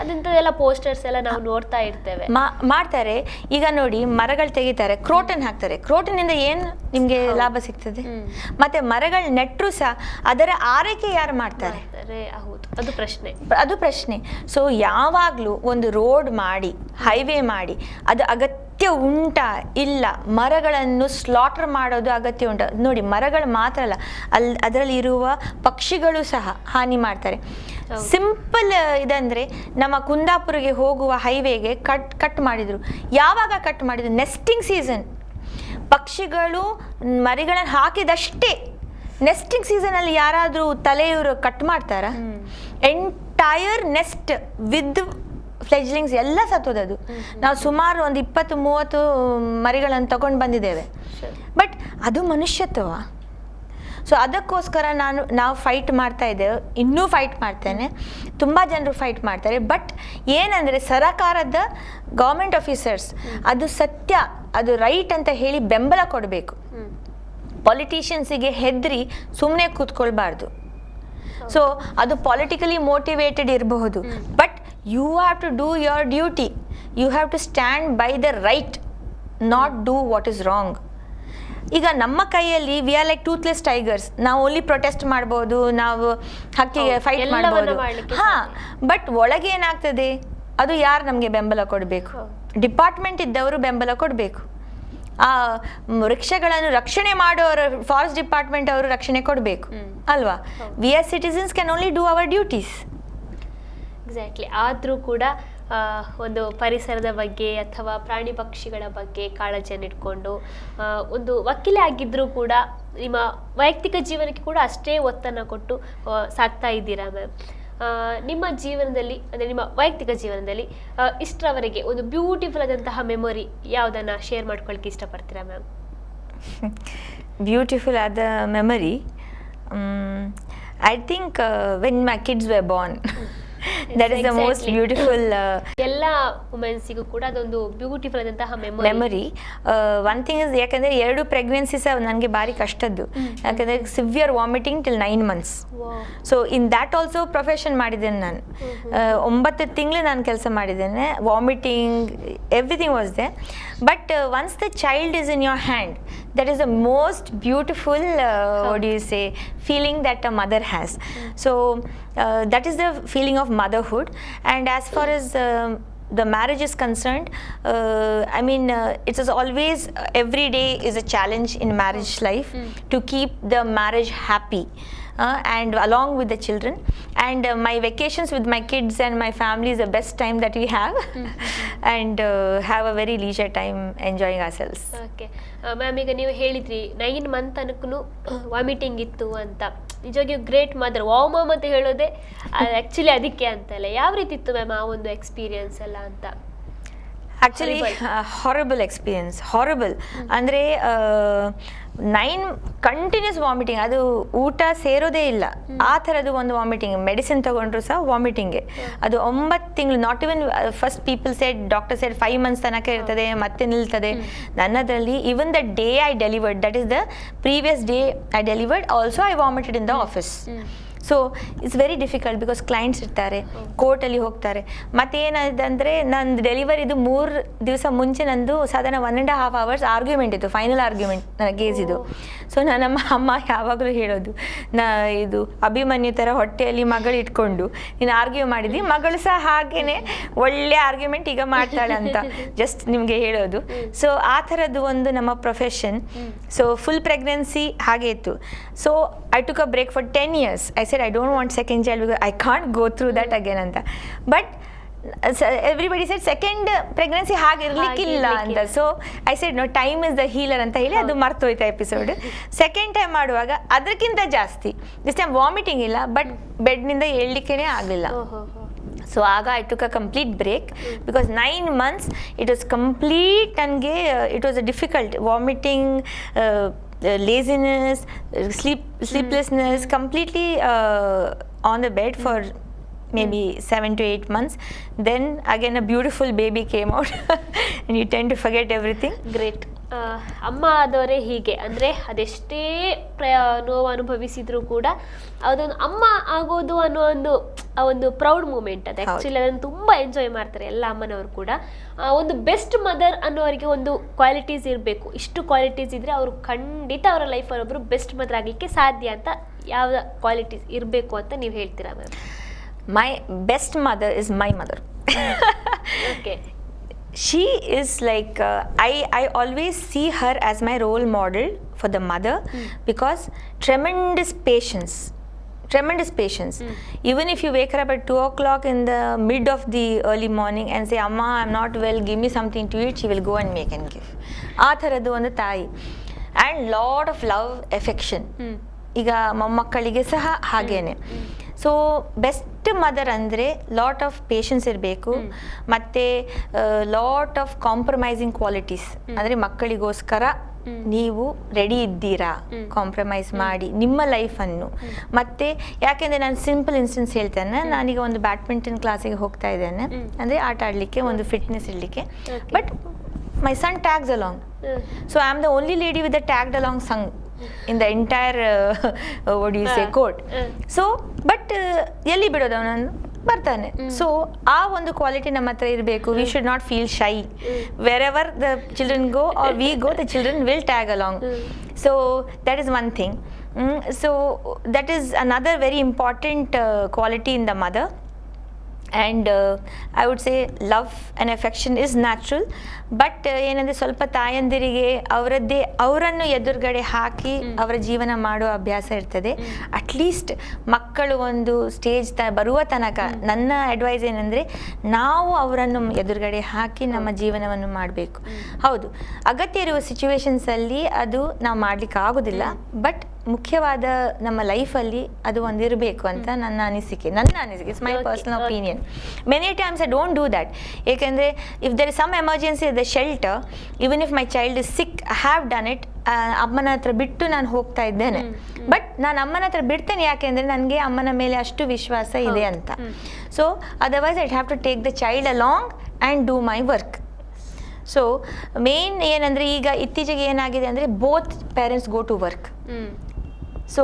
ಅದಂತದೆಲ್ಲ ಪೋಸ್ಟರ್ಸ್ ಎಲ್ಲ ನಾವು ನೋಡ್ತಾ ಇರ್ತೇವೆ. ಮಾಡ್ತಾರೆ. ಈಗ ನೋಡಿ, ಮರಗಳು ತೆಗಿತಾರೆ, ಕ್ರೋಟನ್ ಹಾಕ್ತಾರೆ. ಕ್ರೋಟನಿಂದ ಏನು ನಿಮಗೆ ಲಾಭ ಸಿಗ್ತದೆ? ಮತ್ತೆ ಮರಗಳು ನೆಟ್ಟರು ಸಹ ಅದರ ಆರೈಕೆ ಯಾರು ಮಾಡ್ತಾರೆ? ಅದು ಪ್ರಶ್ನೆ. ಸೊ ಯಾವಾಗಲೂ ಒಂದು ರೋಡ್ ಮಾಡಿ, ಹೈವೇ ಮಾಡಿ, ಅದು ಅಗತ್ಯ ಉಂಟಾ ಇಲ್ಲ, ಮರಗಳನ್ನು ಸ್ಲಾಟರ್ ಮಾಡೋದು ಅಗತ್ಯ ಉಂಟಾ? ನೋಡಿ, ಮರಗಳು ಮಾತ್ರ ಅಲ್ಲ, ಅದರಲ್ಲಿ ಇರುವ ಪಕ್ಷಿಗಳು ಸಹ ಹಾನಿ ಮಾಡ್ತಾರೆ. ಸಿಂಪಲ್ ಇದಂದರೆ, ನಮ್ಮ ಕುಂದಾಪುರಿಗೆ ಹೋಗುವ ಹೈವೇಗೆ ಕಟ್ ಮಾಡಿದರು. ಯಾವಾಗ ಕಟ್ ಮಾಡಿದ್ರು? Nesting season. ಪಕ್ಷಿಗಳು ಮರಿಗಳನ್ನು ಹಾಕಿದಷ್ಟೇ ನೆಸ್ಟಿಂಗ್ ಸೀಸನಲ್ಲಿ ಯಾರಾದರೂ ತಲೆಯವರು ಕಟ್ ಮಾಡ್ತಾರಾ? ಎಂಟೈರ್ ನೆಸ್ಟ್ ವಿತ್ ಫ್ಲೆಜ್ಲಿಂಗ್ಸ್ ಎಲ್ಲ ಸತ್ತೋದದು. ನಾವು ಸುಮಾರು ಒಂದು 20-30 ಮರಿಗಳನ್ನು ತಗೊಂಡು ಬಂದಿದ್ದೇವೆ. ಬಟ್ ಅದು ಮನುಷ್ಯತ್ವ. ಸೊ ಅದಕ್ಕೋಸ್ಕರ ನಾವು ಫೈಟ್ ಮಾಡ್ತಾ ಇದ್ದೇವೆ, ಇನ್ನೂ ಫೈಟ್ ಮಾಡ್ತೇನೆ, ತುಂಬ ಜನರು ಫೈಟ್ ಮಾಡ್ತಾರೆ. ಬಟ್ ಏನಂದರೆ ಸರಕಾರದ ಗೌರ್ಮೆಂಟ್ ಆಫೀಸರ್ಸ್ ಅದು ಸತ್ಯ, ಅದು ರೈಟ್ ಅಂತ ಹೇಳಿ ಬೆಂಬಲ ಕೊಡಬೇಕು. ಪಾಲಿಟಿಷಿಯನ್ಸಿಗೆ ಹೆದರಿ ಸುಮ್ಮನೆ ಕೂತ್ಕೊಳ್ಬಾರ್ದು. ಸೊ ಅದು ಪೊಲಿಟಿಕಲಿ ಮೋಟಿವೇಟೆಡ್ ಇರಬಹುದು, but you have to do your duty. You have to stand by the right, not do what is wrong. ಈಗ ನಮ್ಮ ಕೈಯಲ್ಲಿ we are like toothless tigers. ನಾವು ಓನ್ಲಿ ಪ್ರೊಟೆಸ್ಟ್ ಮಾಡ್ಬೋದು, ನಾವು ಹಕ್ಕಿಗೆ ಫೈಟ್ ಮಾಡ್ಬೋದು. ಹಾಂ, ಬಟ್ ಒಳಗೆ ಏನಾಗ್ತದೆ ಅದು ಯಾರು ನಮಗೆ ಬೆಂಬಲ ಕೊಡಬೇಕು? ಡಿಪಾರ್ಟ್ಮೆಂಟ್ ಇದ್ದವರು ಬೆಂಬಲ ಕೊಡಬೇಕು. ಆ ವೃಕ್ಷಗಳನ್ನು ರಕ್ಷಣೆ ಮಾಡೋರು ಫಾರೆಸ್ಟ್ ಡಿಪಾರ್ಟ್ಮೆಂಟ್ ಅವರು ರಕ್ಷಣೆ ಕೊಡಬೇಕು ಅಲ್ವಾ? We are citizens can only do our duties. Exactly. ಆದರೂ ಕೂಡ ಒಂದು ಪರಿಸರದ ಬಗ್ಗೆ ಅಥವಾ ಪ್ರಾಣಿ ಪಕ್ಷಿಗಳ ಬಗ್ಗೆ ಕಾಳಜಿಯನ್ನು ಇಟ್ಕೊಂಡು ಒಂದು ವಕೀಲೆ ಆಗಿದ್ದರೂ ಕೂಡ ನಿಮ್ಮ ವೈಯಕ್ತಿಕ ಜೀವನಕ್ಕೆ ಕೂಡ ಅಷ್ಟೇ ಒತ್ತನ್ನು ಕೊಟ್ಟು ಸಾಕ್ತಾ ಇದ್ದೀರಾ ಮ್ಯಾಮ್. ನಿಮ್ಮ ಜೀವನದಲ್ಲಿ ಅಂದರೆ ನಿಮ್ಮ ವೈಯಕ್ತಿಕ ಜೀವನದಲ್ಲಿ ಇಷ್ಟರವರೆಗೆ ಒಂದು ಬ್ಯೂಟಿಫುಲ್ ಆದಂತಹ ಮೆಮೊರಿ ಯಾವುದನ್ನು ಶೇರ್ ಮಾಡ್ಕೊಳ್ಕ್ಕೆ ಇಷ್ಟಪಡ್ತೀರಾ ಮ್ಯಾಮ್? ಬ್ಯೂಟಿಫುಲ್ ಆದ memory, I think when my kids were born. That is the most beautiful. ಎಲ್ಲ ವುಮೆನ್ಸಿಗೂ ಕೂಡ ಅದೊಂದು ಬ್ಯೂಟಿಫುಲ್ ಆದಂತಹ ಮೆಮೊರಿ. ಒನ್ ಥಿಂಗ್ ಇಸ್, ಯಾಕಂದರೆ 2 ಪ್ರೆಗ್ನೆನ್ಸೀಸ್ ನನಗೆ ಭಾರಿ ಕಷ್ಟದ್ದು. ಯಾಕಂದರೆ severe vomiting till 9 months. So in that also profession ಮಾಡಿದ್ದೇನೆ ನಾನು. 9 ತಿಂಗಳು ನಾನು ಕೆಲಸ ಮಾಡಿದ್ದೇನೆ. Vomiting everything was they. But once the child is in your hand, that is the most beautiful what do you say, feeling that a mother has. So that is the feeling of motherhood. And as far as the marriage is concerned, I mean it is always every day is a challenge in marriage life to keep the marriage happy. And along with the children, and my vacations with my kids and my family is the best time that we have. And have a very leisure time enjoying ourselves. Okay ma'am, ಈಗ ನೀವು ಹೇಳಿದ್ರಿ 9 month ತನಕನೂ ವಾಮಿಟಿಂಗ್ ಇತ್ತು ಅಂತ. ನಿಜವಾಗಿಯೂ ಗ್ರೇಟ್ ಮದರ್. ವಾವ್ ಮಾಮ್ ಅಂತ ಹೇಳೋದೆ ಆ್ಯಕ್ಚುಲಿ ಅದಕ್ಕೆ ಅಂತಲ್ಲ. ಯಾವ ರೀತಿ ಇತ್ತು ಮ್ಯಾಮ್ ಆ ಒಂದು ಎಕ್ಸ್ಪೀರಿಯನ್ಸ್ ಎಲ್ಲ ಅಂತ? Actually horrible experience, horrible. ಅಂದರೆ 9 ಕಂಟಿನ್ಯೂಸ್ ವಾಮಿಟಿಂಗ್, ಅದು ಊಟ ಸೇರೋದೇ ಇಲ್ಲ ಆ ಥರದ್ದು ಒಂದು ವಾಮಿಟಿಂಗ್. ಮೆಡಿಸಿನ್ ತೊಗೊಂಡ್ರು ಸಹ ವಾಮಿಟಿಂಗೇ. ಅದು 9 ತಿಂಗಳು, not even first people said, doctor said 5 months ತನಕ ಇರ್ತದೆ ಮತ್ತೆ ನಿಲ್ತದೆ. ನನ್ನದರಲ್ಲಿ even the day I delivered, that is the previous day I delivered, also I vomited in the office. So it's very difficult because clients ಇರ್ತಾರೆ, ಕೋರ್ಟಲ್ಲಿ ಹೋಗ್ತಾರೆ. ಮತ್ತೇನಾದಂದರೆ ನಂದು ಡೆಲಿವರಿದು 3 ದಿವಸ ಮುಂಚೆ ನಂದು ಸಾಧಾರಣ 1.5 hours ಆರ್ಗ್ಯುಮೆಂಟ್ ಇತ್ತು, ಫೈನಲ್ ಆರ್ಗ್ಯುಮೆಂಟ್ ನನ್ನ ಕೇಸಿದು. ಸೊ ನಮ್ಮ ಅಮ್ಮ ಯಾವಾಗಲೂ ಹೇಳೋದು, ಇದು ಅಭಿಮನ್ಯು ಥರ ಹೊಟ್ಟೆಯಲ್ಲಿ ಮಗಳು ಇಟ್ಕೊಂಡು ನೀನು ಆರ್ಗ್ಯೂ ಮಾಡಿದ್ದಿ, ಮಗಳು ಸಹ ಹಾಗೇನೆ ಒಳ್ಳೆ ಆರ್ಗ್ಯುಮೆಂಟ್ ಈಗ ಮಾಡ್ತಾಳೆ ಅಂತ ಜಸ್ಟ್ ನಿಮಗೆ ಹೇಳೋದು. ಸೊ ಆ ಥರದ್ದು ಒಂದು ನಮ್ಮ ಪ್ರೊಫೆಷನ್. ಸೊ ಫುಲ್ ಪ್ರೆಗ್ನೆನ್ಸಿ ಹಾಗೆ ಇತ್ತು. So I took a break for 10 years. I said I don't want second child because I can't go through that again anta. But everybody said second pregnancy ಹಾಗೆ ಇರಲಿಕ್ಕಿಲ್ಲ ಅಂತ. So I said no, time is the healer ಅಂತ ಹೇಳಿ ಅದು ಮರ್ತೋಯ್ತು ಎಪಿಸೋಡ್. ಸೆಕೆಂಡ್ ಟೈಮ್ ಮಾಡುವಾಗ ಅದಕ್ಕಿಂತ ಜಾಸ್ತಿ, ದಿಸ್ ಟೈಮ್ ವಾಮಿಟಿಂಗ್ ಇಲ್ಲ, ಬಟ್ ಬೆಡ್ನಿಂದ ಏಳಲಿಕ್ಕೇ ಆಗಲಿಲ್ಲ. ಸೊ ಆಗ I took a complete break because 9 months it was complete. ನನಗೆ it was a difficult vomiting, laziness, sleeplessness, completely on the bed for maybe 7 to 8 months. Then again a beautiful baby came out and you tend to forget everything. Great. ಅಮ್ಮ ಆದವರೇ ಹೀಗೆ, ಅಂದರೆ ಅದೆಷ್ಟೇ ನೋವು ಅನುಭವಿಸಿದ್ರು ಕೂಡ ಅದೊಂದು ಅಮ್ಮ ಆಗೋದು ಅನ್ನೋ ಒಂದು ಪ್ರೌಡ್ ಮೂಮೆಂಟ್. ಅದು ಆ್ಯಕ್ಚುಲಿ ಅದನ್ನು ತುಂಬ ಎಂಜಾಯ್ ಮಾಡ್ತಾರೆ ಎಲ್ಲ ಅಮ್ಮನವರು ಕೂಡ. ಒಂದು ಬೆಸ್ಟ್ ಮದರ್ ಅನ್ನೋರಿಗೆ ಒಂದು ಕ್ವಾಲಿಟೀಸ್ ಇರಬೇಕು. ಇಷ್ಟು ಕ್ವಾಲಿಟೀಸ್ ಇದ್ದರೆ ಅವರು ಖಂಡಿತ ಅವರ ಲೈಫಲ್ಲಿ ಒಬ್ಬರು ಬೆಸ್ಟ್ ಮದರ್ ಆಗಲಿಕ್ಕೆ ಸಾಧ್ಯ ಅಂತ ಯಾವ ಕ್ವಾಲಿಟೀಸ್ ಇರಬೇಕು ಅಂತ ನೀವು ಹೇಳ್ತೀರಾ ma'am? My best mother is my mother. Okay. She is like I always see her as my role model for the mother because tremendous patience. Even if you wake her up at 2 o'clock in the mid of the early morning and say, Amma, I'm not well, give me something to eat, she will go and make and give. ಆ ಥರದ್ದು ಒಂದು ತಾಯಿ. And lot of love, affection. ಈಗ ಮೊಮ್ಮಕ್ಕಳಿಗೆ ಸಹ ಹಾಗೇನೆ. ಸೊ ಬೆಸ್ಟ್ ಮದರ್ ಅಂದರೆ ಲಾಟ್ ಆಫ್ ಪೇಷನ್ಸ್ ಇರಬೇಕು, ಮತ್ತು ಲಾಟ್ ಆಫ್ ಕಾಂಪ್ರಮೈಸಿಂಗ್ ಕ್ವಾಲಿಟೀಸ್. ಅಂದರೆ ಮಕ್ಕಳಿಗೋಸ್ಕರ ನೀವು ರೆಡಿ ಇದ್ದೀರಾ ಕಾಂಪ್ರಮೈಸ್ ಮಾಡಿ ನಿಮ್ಮ ಲೈಫನ್ನು. ಮತ್ತು ಯಾಕೆಂದರೆ ನಾನು ಸಿಂಪಲ್ ಇನ್ಸ್ಟೆನ್ಸ್ ಹೇಳ್ತೇನೆ. ನಾನೀಗ ಒಂದು ಬ್ಯಾಡ್ಮಿಂಟನ್ ಕ್ಲಾಸಿಗೆ ಹೋಗ್ತಾ ಇದ್ದೇನೆ, ಅಂದರೆ ಆಟ ಆಡಲಿಕ್ಕೆ, ಒಂದು ಫಿಟ್ನೆಸ್ ಇರಲಿಕ್ಕೆ. But my son tags along, so I am the only lady with the tagged along song in the entire what do you say court. So but ಎಲ್ಲಿ ಬಿಡೋದು ಅವನನ್ನು, ಬರ್ತಾನೆ. ಸೊ ಆ ಒಂದು ಕ್ವಾಲಿಟಿ ನಮ್ಮ ಹತ್ರ ಇರಬೇಕು. We should not feel shy. Wherever the children go or we go, the children will tag along. So that is one thing. So that is another very important quality in the mother. And I would say love and affection is natural. But ಏನಂದರೆ ಸ್ವಲ್ಪ ತಾಯಂದಿರಿಗೆ ಅವರನ್ನು ಎದುರುಗಡೆ ಹಾಕಿ ಅವರ ಜೀವನ ಮಾಡೋ ಅಭ್ಯಾಸ ಇರ್ತದೆ. ಅಟ್ಲೀಸ್ಟ್ ಮಕ್ಕಳು ಒಂದು ಸ್ಟೇಜ್ ಬರುವ ತನಕ ನನ್ನ ಅಡ್ವೈಸ್ ಏನಂದರೆ, ನಾವು ಅವರನ್ನು ಎದುರುಗಡೆ ಹಾಕಿ ನಮ್ಮ ಜೀವನವನ್ನು ಮಾಡಬೇಕು. ಹೌದು, ಅಗತ್ಯ ಇರುವ ಸಿಚುವೇಶನ್ಸಲ್ಲಿ ಅದು ನಾವು ಮಾಡಲಿಕ್ಕೆ ಆಗೋದಿಲ್ಲ, ಬಟ್ ಮುಖ್ಯವಾದ ನಮ್ಮ ಲೈಫಲ್ಲಿ ಅದು ಒಂದಿರಬೇಕು ಅಂತ ನನ್ನ ಅನಿಸಿಕೆ. It's my personal opinion. Many times I don't do that. ಏಕೆಂದರೆ if there is some emergency the shelter, even if my child is sick, I have done it. ಅಮ್ಮನ ಹತ್ರ ಬಿಟ್ಟು ನಾನು ಹೋಗ್ತಾ ಇದ್ದೇನೆ. ಬಟ್ ನಾನು ಅಮ್ಮನ ಹತ್ರ ಬಿಡ್ತೇನೆ, ಯಾಕೆಂದರೆ ನನಗೆ ಅಮ್ಮನ ಮೇಲೆ ಅಷ್ಟು ವಿಶ್ವಾಸ ಇದೆ ಅಂತ. So otherwise I have to take the child along and do my work. So main ಏನಂದರೆ, ಈಗ ಇತ್ತೀಚೆಗೆ ಏನಾಗಿದೆ ಅಂದರೆ, both parents go to work. So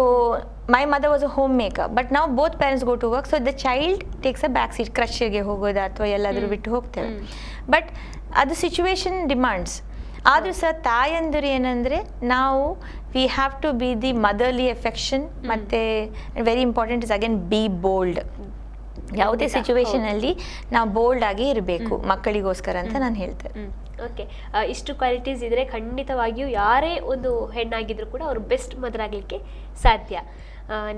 my mother was a homemaker, but now both parents go to work, so the child takes a back seat. ಕ್ರಶ್ಗೆ ಹೋಗೋದು ಅಥವಾ ಎಲ್ಲಾದರೂ ಬಿಟ್ಟು ಹೋಗ್ತೇವೆ. ಬಟ್ ಅದು ಸಿಚುವೇಶನ್ ಡಿಮಾಂಡ್ಸ್. ಆದರೂ ಸಹ ತಾಯಂದಿರು ಏನಂದರೆ, ನಾವು we have to be the motherly affection. ಮತ್ತು very important is again be bold. ಯಾವುದೇ ಸಿಚುವೇಶನಲ್ಲಿ ನಾವು ಬೋಲ್ಡ್ ಆಗಿ ಇರಬೇಕು ಮಕ್ಕಳಿಗೋಸ್ಕರ ಅಂತ ನಾನು ಹೇಳ್ತೇನೆ. ಓಕೆ, ಇಷ್ಟು ಕ್ವಾಲಿಟೀಸ್ ಇದ್ದರೆ ಖಂಡಿತವಾಗಿಯೂ ಯಾರೇ ಒಂದು ಹೆಣ್ಣಾಗಿದ್ರೂ ಕೂಡ ಅವರು ಬೆಸ್ಟ್ ಮದರ್ ಆಗಲಿಕ್ಕೆ ಸಾಧ್ಯ.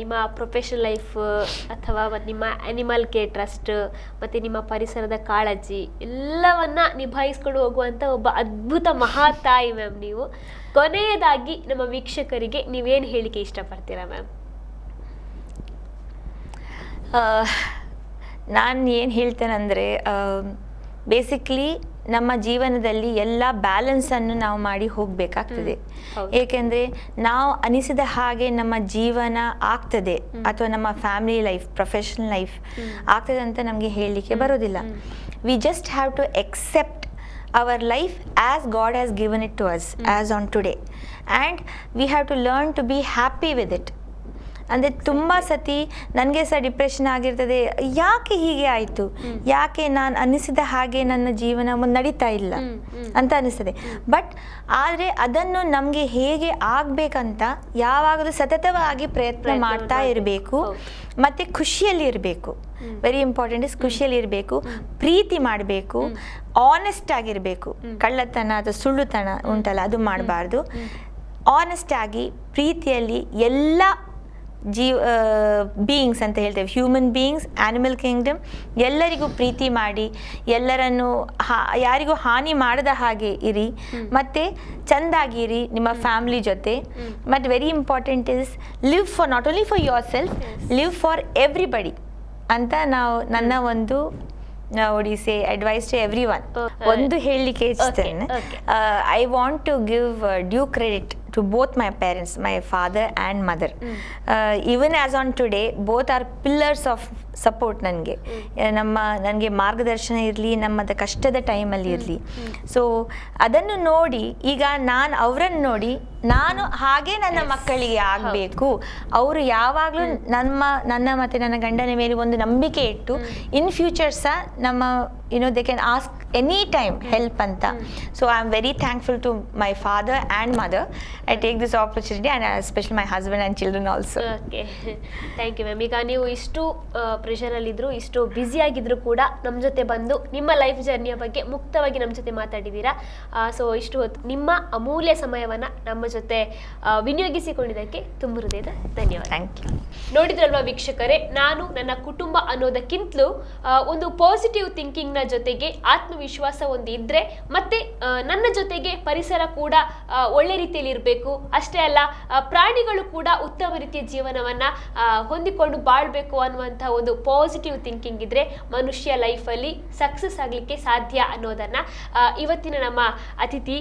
ನಿಮ್ಮ ಪ್ರೊಫೆಷನಲ್ ಲೈಫ್ ಅಥವಾ ನಿಮ್ಮ ಅನಿಮಲ್ ಕೇರ್ ಟ್ರಸ್ಟ್ ಮತ್ತು ನಿಮ್ಮ ಪರಿಸರದ ಕಾಳಜಿ ಎಲ್ಲವನ್ನ ನಿಭಾಯಿಸ್ಕೊಂಡು ಹೋಗುವಂಥ ಒಬ್ಬ ಅದ್ಭುತ ಮಹಾತಾಯಿ ಮ್ಯಾಮ್ ನೀವು. ಕೊನೆಯದಾಗಿ ನಮ್ಮ ವೀಕ್ಷಕರಿಗೆ ನೀವೇನು ಹೇಳಿಕೆ ಇಷ್ಟಪಡ್ತೀರಾ ಮ್ಯಾಮ್? ನಾನು ಏನು ಹೇಳ್ತೇನೆಂದರೆ, ಬೇಸಿಕ್ಲಿ ನಮ್ಮ ಜೀವನದಲ್ಲಿ ಎಲ್ಲ ಬ್ಯಾಲೆನ್ಸನ್ನು ನಾವು ಮಾಡಿ ಹೋಗಬೇಕಾಗ್ತದೆ. ಏಕೆಂದರೆ ನಾವು ಅನಿಸಿದ ಹಾಗೆ ನಮ್ಮ ಜೀವನ ಆಗ್ತದೆ ಅಥವಾ ನಮ್ಮ ಫ್ಯಾಮಿಲಿ ಲೈಫ್, ಪ್ರೊಫೆಷನಲ್ ಲೈಫ್ ಆಗ್ತದೆ ಅಂತ ನಮಗೆ ಹೇಳಲಿಕ್ಕೆ ಬರೋದಿಲ್ಲ. We just have to accept our life as God has given it to us as on today, and we have to learn to be happy with it. ಅಂದರೆ ತುಂಬ ಸತಿ ನನಗೆ ಸಹ ಡಿಪ್ರೆಷನ್ ಆಗಿರ್ತದೆ, ಯಾಕೆ ಹೀಗೆ ಆಯಿತು, ಯಾಕೆ ನಾನು ಅನ್ನಿಸಿದ ಹಾಗೆ ನನ್ನ ಜೀವನ ನಡೀತಾ ಇಲ್ಲ ಅಂತ ಅನ್ನಿಸ್ತದೆ. ಬಟ್ ಆದರೆ ಅದನ್ನು ನಮಗೆ ಹೇಗೆ ಆಗಬೇಕಂತ ಯಾವಾಗಲೂ ಸತತವಾಗಿ ಪ್ರಯತ್ನ ಮಾಡ್ತಾ ಇರಬೇಕು. ಮತ್ತು ಖುಷಿಯಲ್ಲಿ ಇರಬೇಕು. ವೆರಿ ಇಂಪಾರ್ಟೆಂಟ್ ಇಸ್ ಖುಷಿಯಲ್ಲಿ ಇರಬೇಕು, ಪ್ರೀತಿ ಮಾಡಬೇಕು, ಆನೆಸ್ಟ್ ಆಗಿರಬೇಕು. ಕಳ್ಳತನ ಅಥವಾ ಸುಳ್ಳುತನ ಉಂಟಲ್ಲ, ಅದು ಮಾಡಬಾರ್ದು. ಆನೆಸ್ಟ್ ಆಗಿ ಪ್ರೀತಿಯಲ್ಲಿ ಎಲ್ಲ ಬೀಯಿಂಗ್ಸ್ ಅಂತ ಹೇಳ್ತೇವೆ, ಹ್ಯೂಮನ್ ಬೀಯಿಂಗ್ಸ್, ಆ್ಯನಿಮಲ್ ಕಿಂಗ್ಡಮ್, ಎಲ್ಲರಿಗೂ ಪ್ರೀತಿ ಮಾಡಿ, ಎಲ್ಲರನ್ನು ಯಾರಿಗೂ ಹಾನಿ ಮಾಡದ ಹಾಗೆ ಇರಿ, ಮತ್ತು ಚೆಂದಾಗಿರಿ ನಿಮ್ಮ ಫ್ಯಾಮಿಲಿ ಜೊತೆ. ಮತ್ತು very important is live for not only for yourself, live for everybody ಅಂತ ನಾವು ನನ್ನ ಒಂದು ಒಡಿಸೆ ಅಡ್ವೈಸ್ ಟು ಎವ್ರಿ ಒನ್. ಒಂದು ಹೇಳಲಿಕ್ಕೆ ಇಚ್ಛಿಸ್ತೇನೆ, I want to give due credit to both my parents, my father and mother. Even as on today, both are pillars of support ನನಗೆ. ನನಗೆ ಮಾರ್ಗದರ್ಶನ ಇರಲಿ, ನಮ್ಮದ ಕಷ್ಟದ ಟೈಮಲ್ಲಿ ಇರಲಿ. ಸೊ ಅದನ್ನು ನೋಡಿ ಈಗ ನಾನು ಅವರನ್ನು ನೋಡಿ ನಾನು ಹಾಗೆ ನನ್ನ ಮಕ್ಕಳಿಗೆ ಆಗಬೇಕು. ಅವರು ಯಾವಾಗಲೂ ನನ್ನ ಮತ್ತು ನನ್ನ ಗಂಡನ ಮೇಲೆ ಒಂದು ನಂಬಿಕೆ ಇಟ್ಟು ಇನ್ ಫ್ಯೂಚರ್ ಸಹ ನಮ್ಮ they can ask any time help ಅಂತ. So I am very thankful to my father and mother. I take this opportunity, and especially my husband and children also. Okay, thank you ma'am. ಈಗ ನೀವು ಇಷ್ಟು ಪ್ರೆಷರಲ್ಲಿದ್ದರು, ಇಷ್ಟು ಬ್ಯುಸಿ ಆಗಿದ್ರು ಕೂಡ ನಮ್ಮ ಜೊತೆ ಬಂದು ನಿಮ್ಮ ಲೈಫ್ ಜರ್ನಿಯ ಬಗ್ಗೆ ಮುಕ್ತವಾಗಿ ನಮ್ಮ ಜೊತೆ ಮಾತಾಡಿದ್ದೀರಾ. ಸೊ ಇಷ್ಟು ಹೊತ್ತು ನಿಮ್ಮ ಅಮೂಲ್ಯ ಸಮಯವನ್ನು ನಮ್ಮ ಜೊತೆ ವಿನಿಯೋಗಿಸಿಕೊಂಡಿದ್ದಕ್ಕೆ ತುಂಬ ಹೃದಯದ ಧನ್ಯವಾದ. Thank you. ನೋಡಿದ್ರಲ್ವಾ ವೀಕ್ಷಕರೇ, ನಾನು ನನ್ನ ಕುಟುಂಬ ಅನ್ನೋದಕ್ಕಿಂತಲೂ ಒಂದು ಪಾಸಿಟಿವ್ ಥಿಂಕಿಂಗ್ನ ಜೊತೆಗೆ ಆತ್ಮವಿಶ್ವಾಸ ಒಂದು ಇದ್ದರೆ ಮತ್ತೆ ನನ್ನ ಜೊತೆಗೆ ಪರಿಸರ ಕೂಡ ಒಳ್ಳೆ ರೀತಿಯಲ್ಲಿ ಇರಬೇಕು, ಅಷ್ಟೇ ಅಲ್ಲ ಪ್ರಾಣಿಗಳು ಕೂಡ ಉತ್ತಮ ರೀತಿಯ ಜೀವನವನ್ನು ಹೊಂದಿಕೊಂಡು ಬಾಳ್ಬೇಕು ಅನ್ನುವಂಥ ಒಂದು ಪಾಸಿಟಿವ್ ಥಿಂಕಿಂಗ್ ಇದ್ದರೆ ಮನುಷ್ಯ ಲೈಫಲ್ಲಿ ಸಕ್ಸಸ್ ಆಗಲಿಕ್ಕೆ ಸಾಧ್ಯ ಅನ್ನೋದನ್ನು ಇವತ್ತಿನ ನಮ್ಮ ಅತಿಥಿ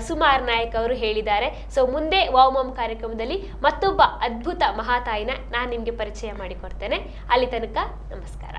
ಸುಮಾ ನಾಯಕ್ ಅವರು ಹೇಳಿದ್ದಾರೆ. ಸೊ ಮುಂದೆ ವಾವ್ ಮಾಮ್ ಕಾರ್ಯಕ್ರಮದಲ್ಲಿ ಮತ್ತೊಬ್ಬ ಅದ್ಭುತ ಮಹಾತಾಯಿನ ನಾನು ನಿಮಗೆ ಪರಿಚಯ ಮಾಡಿಕೊಡ್ತೇನೆ. ಅಲ್ಲಿ ತನಕ ನಮಸ್ಕಾರ.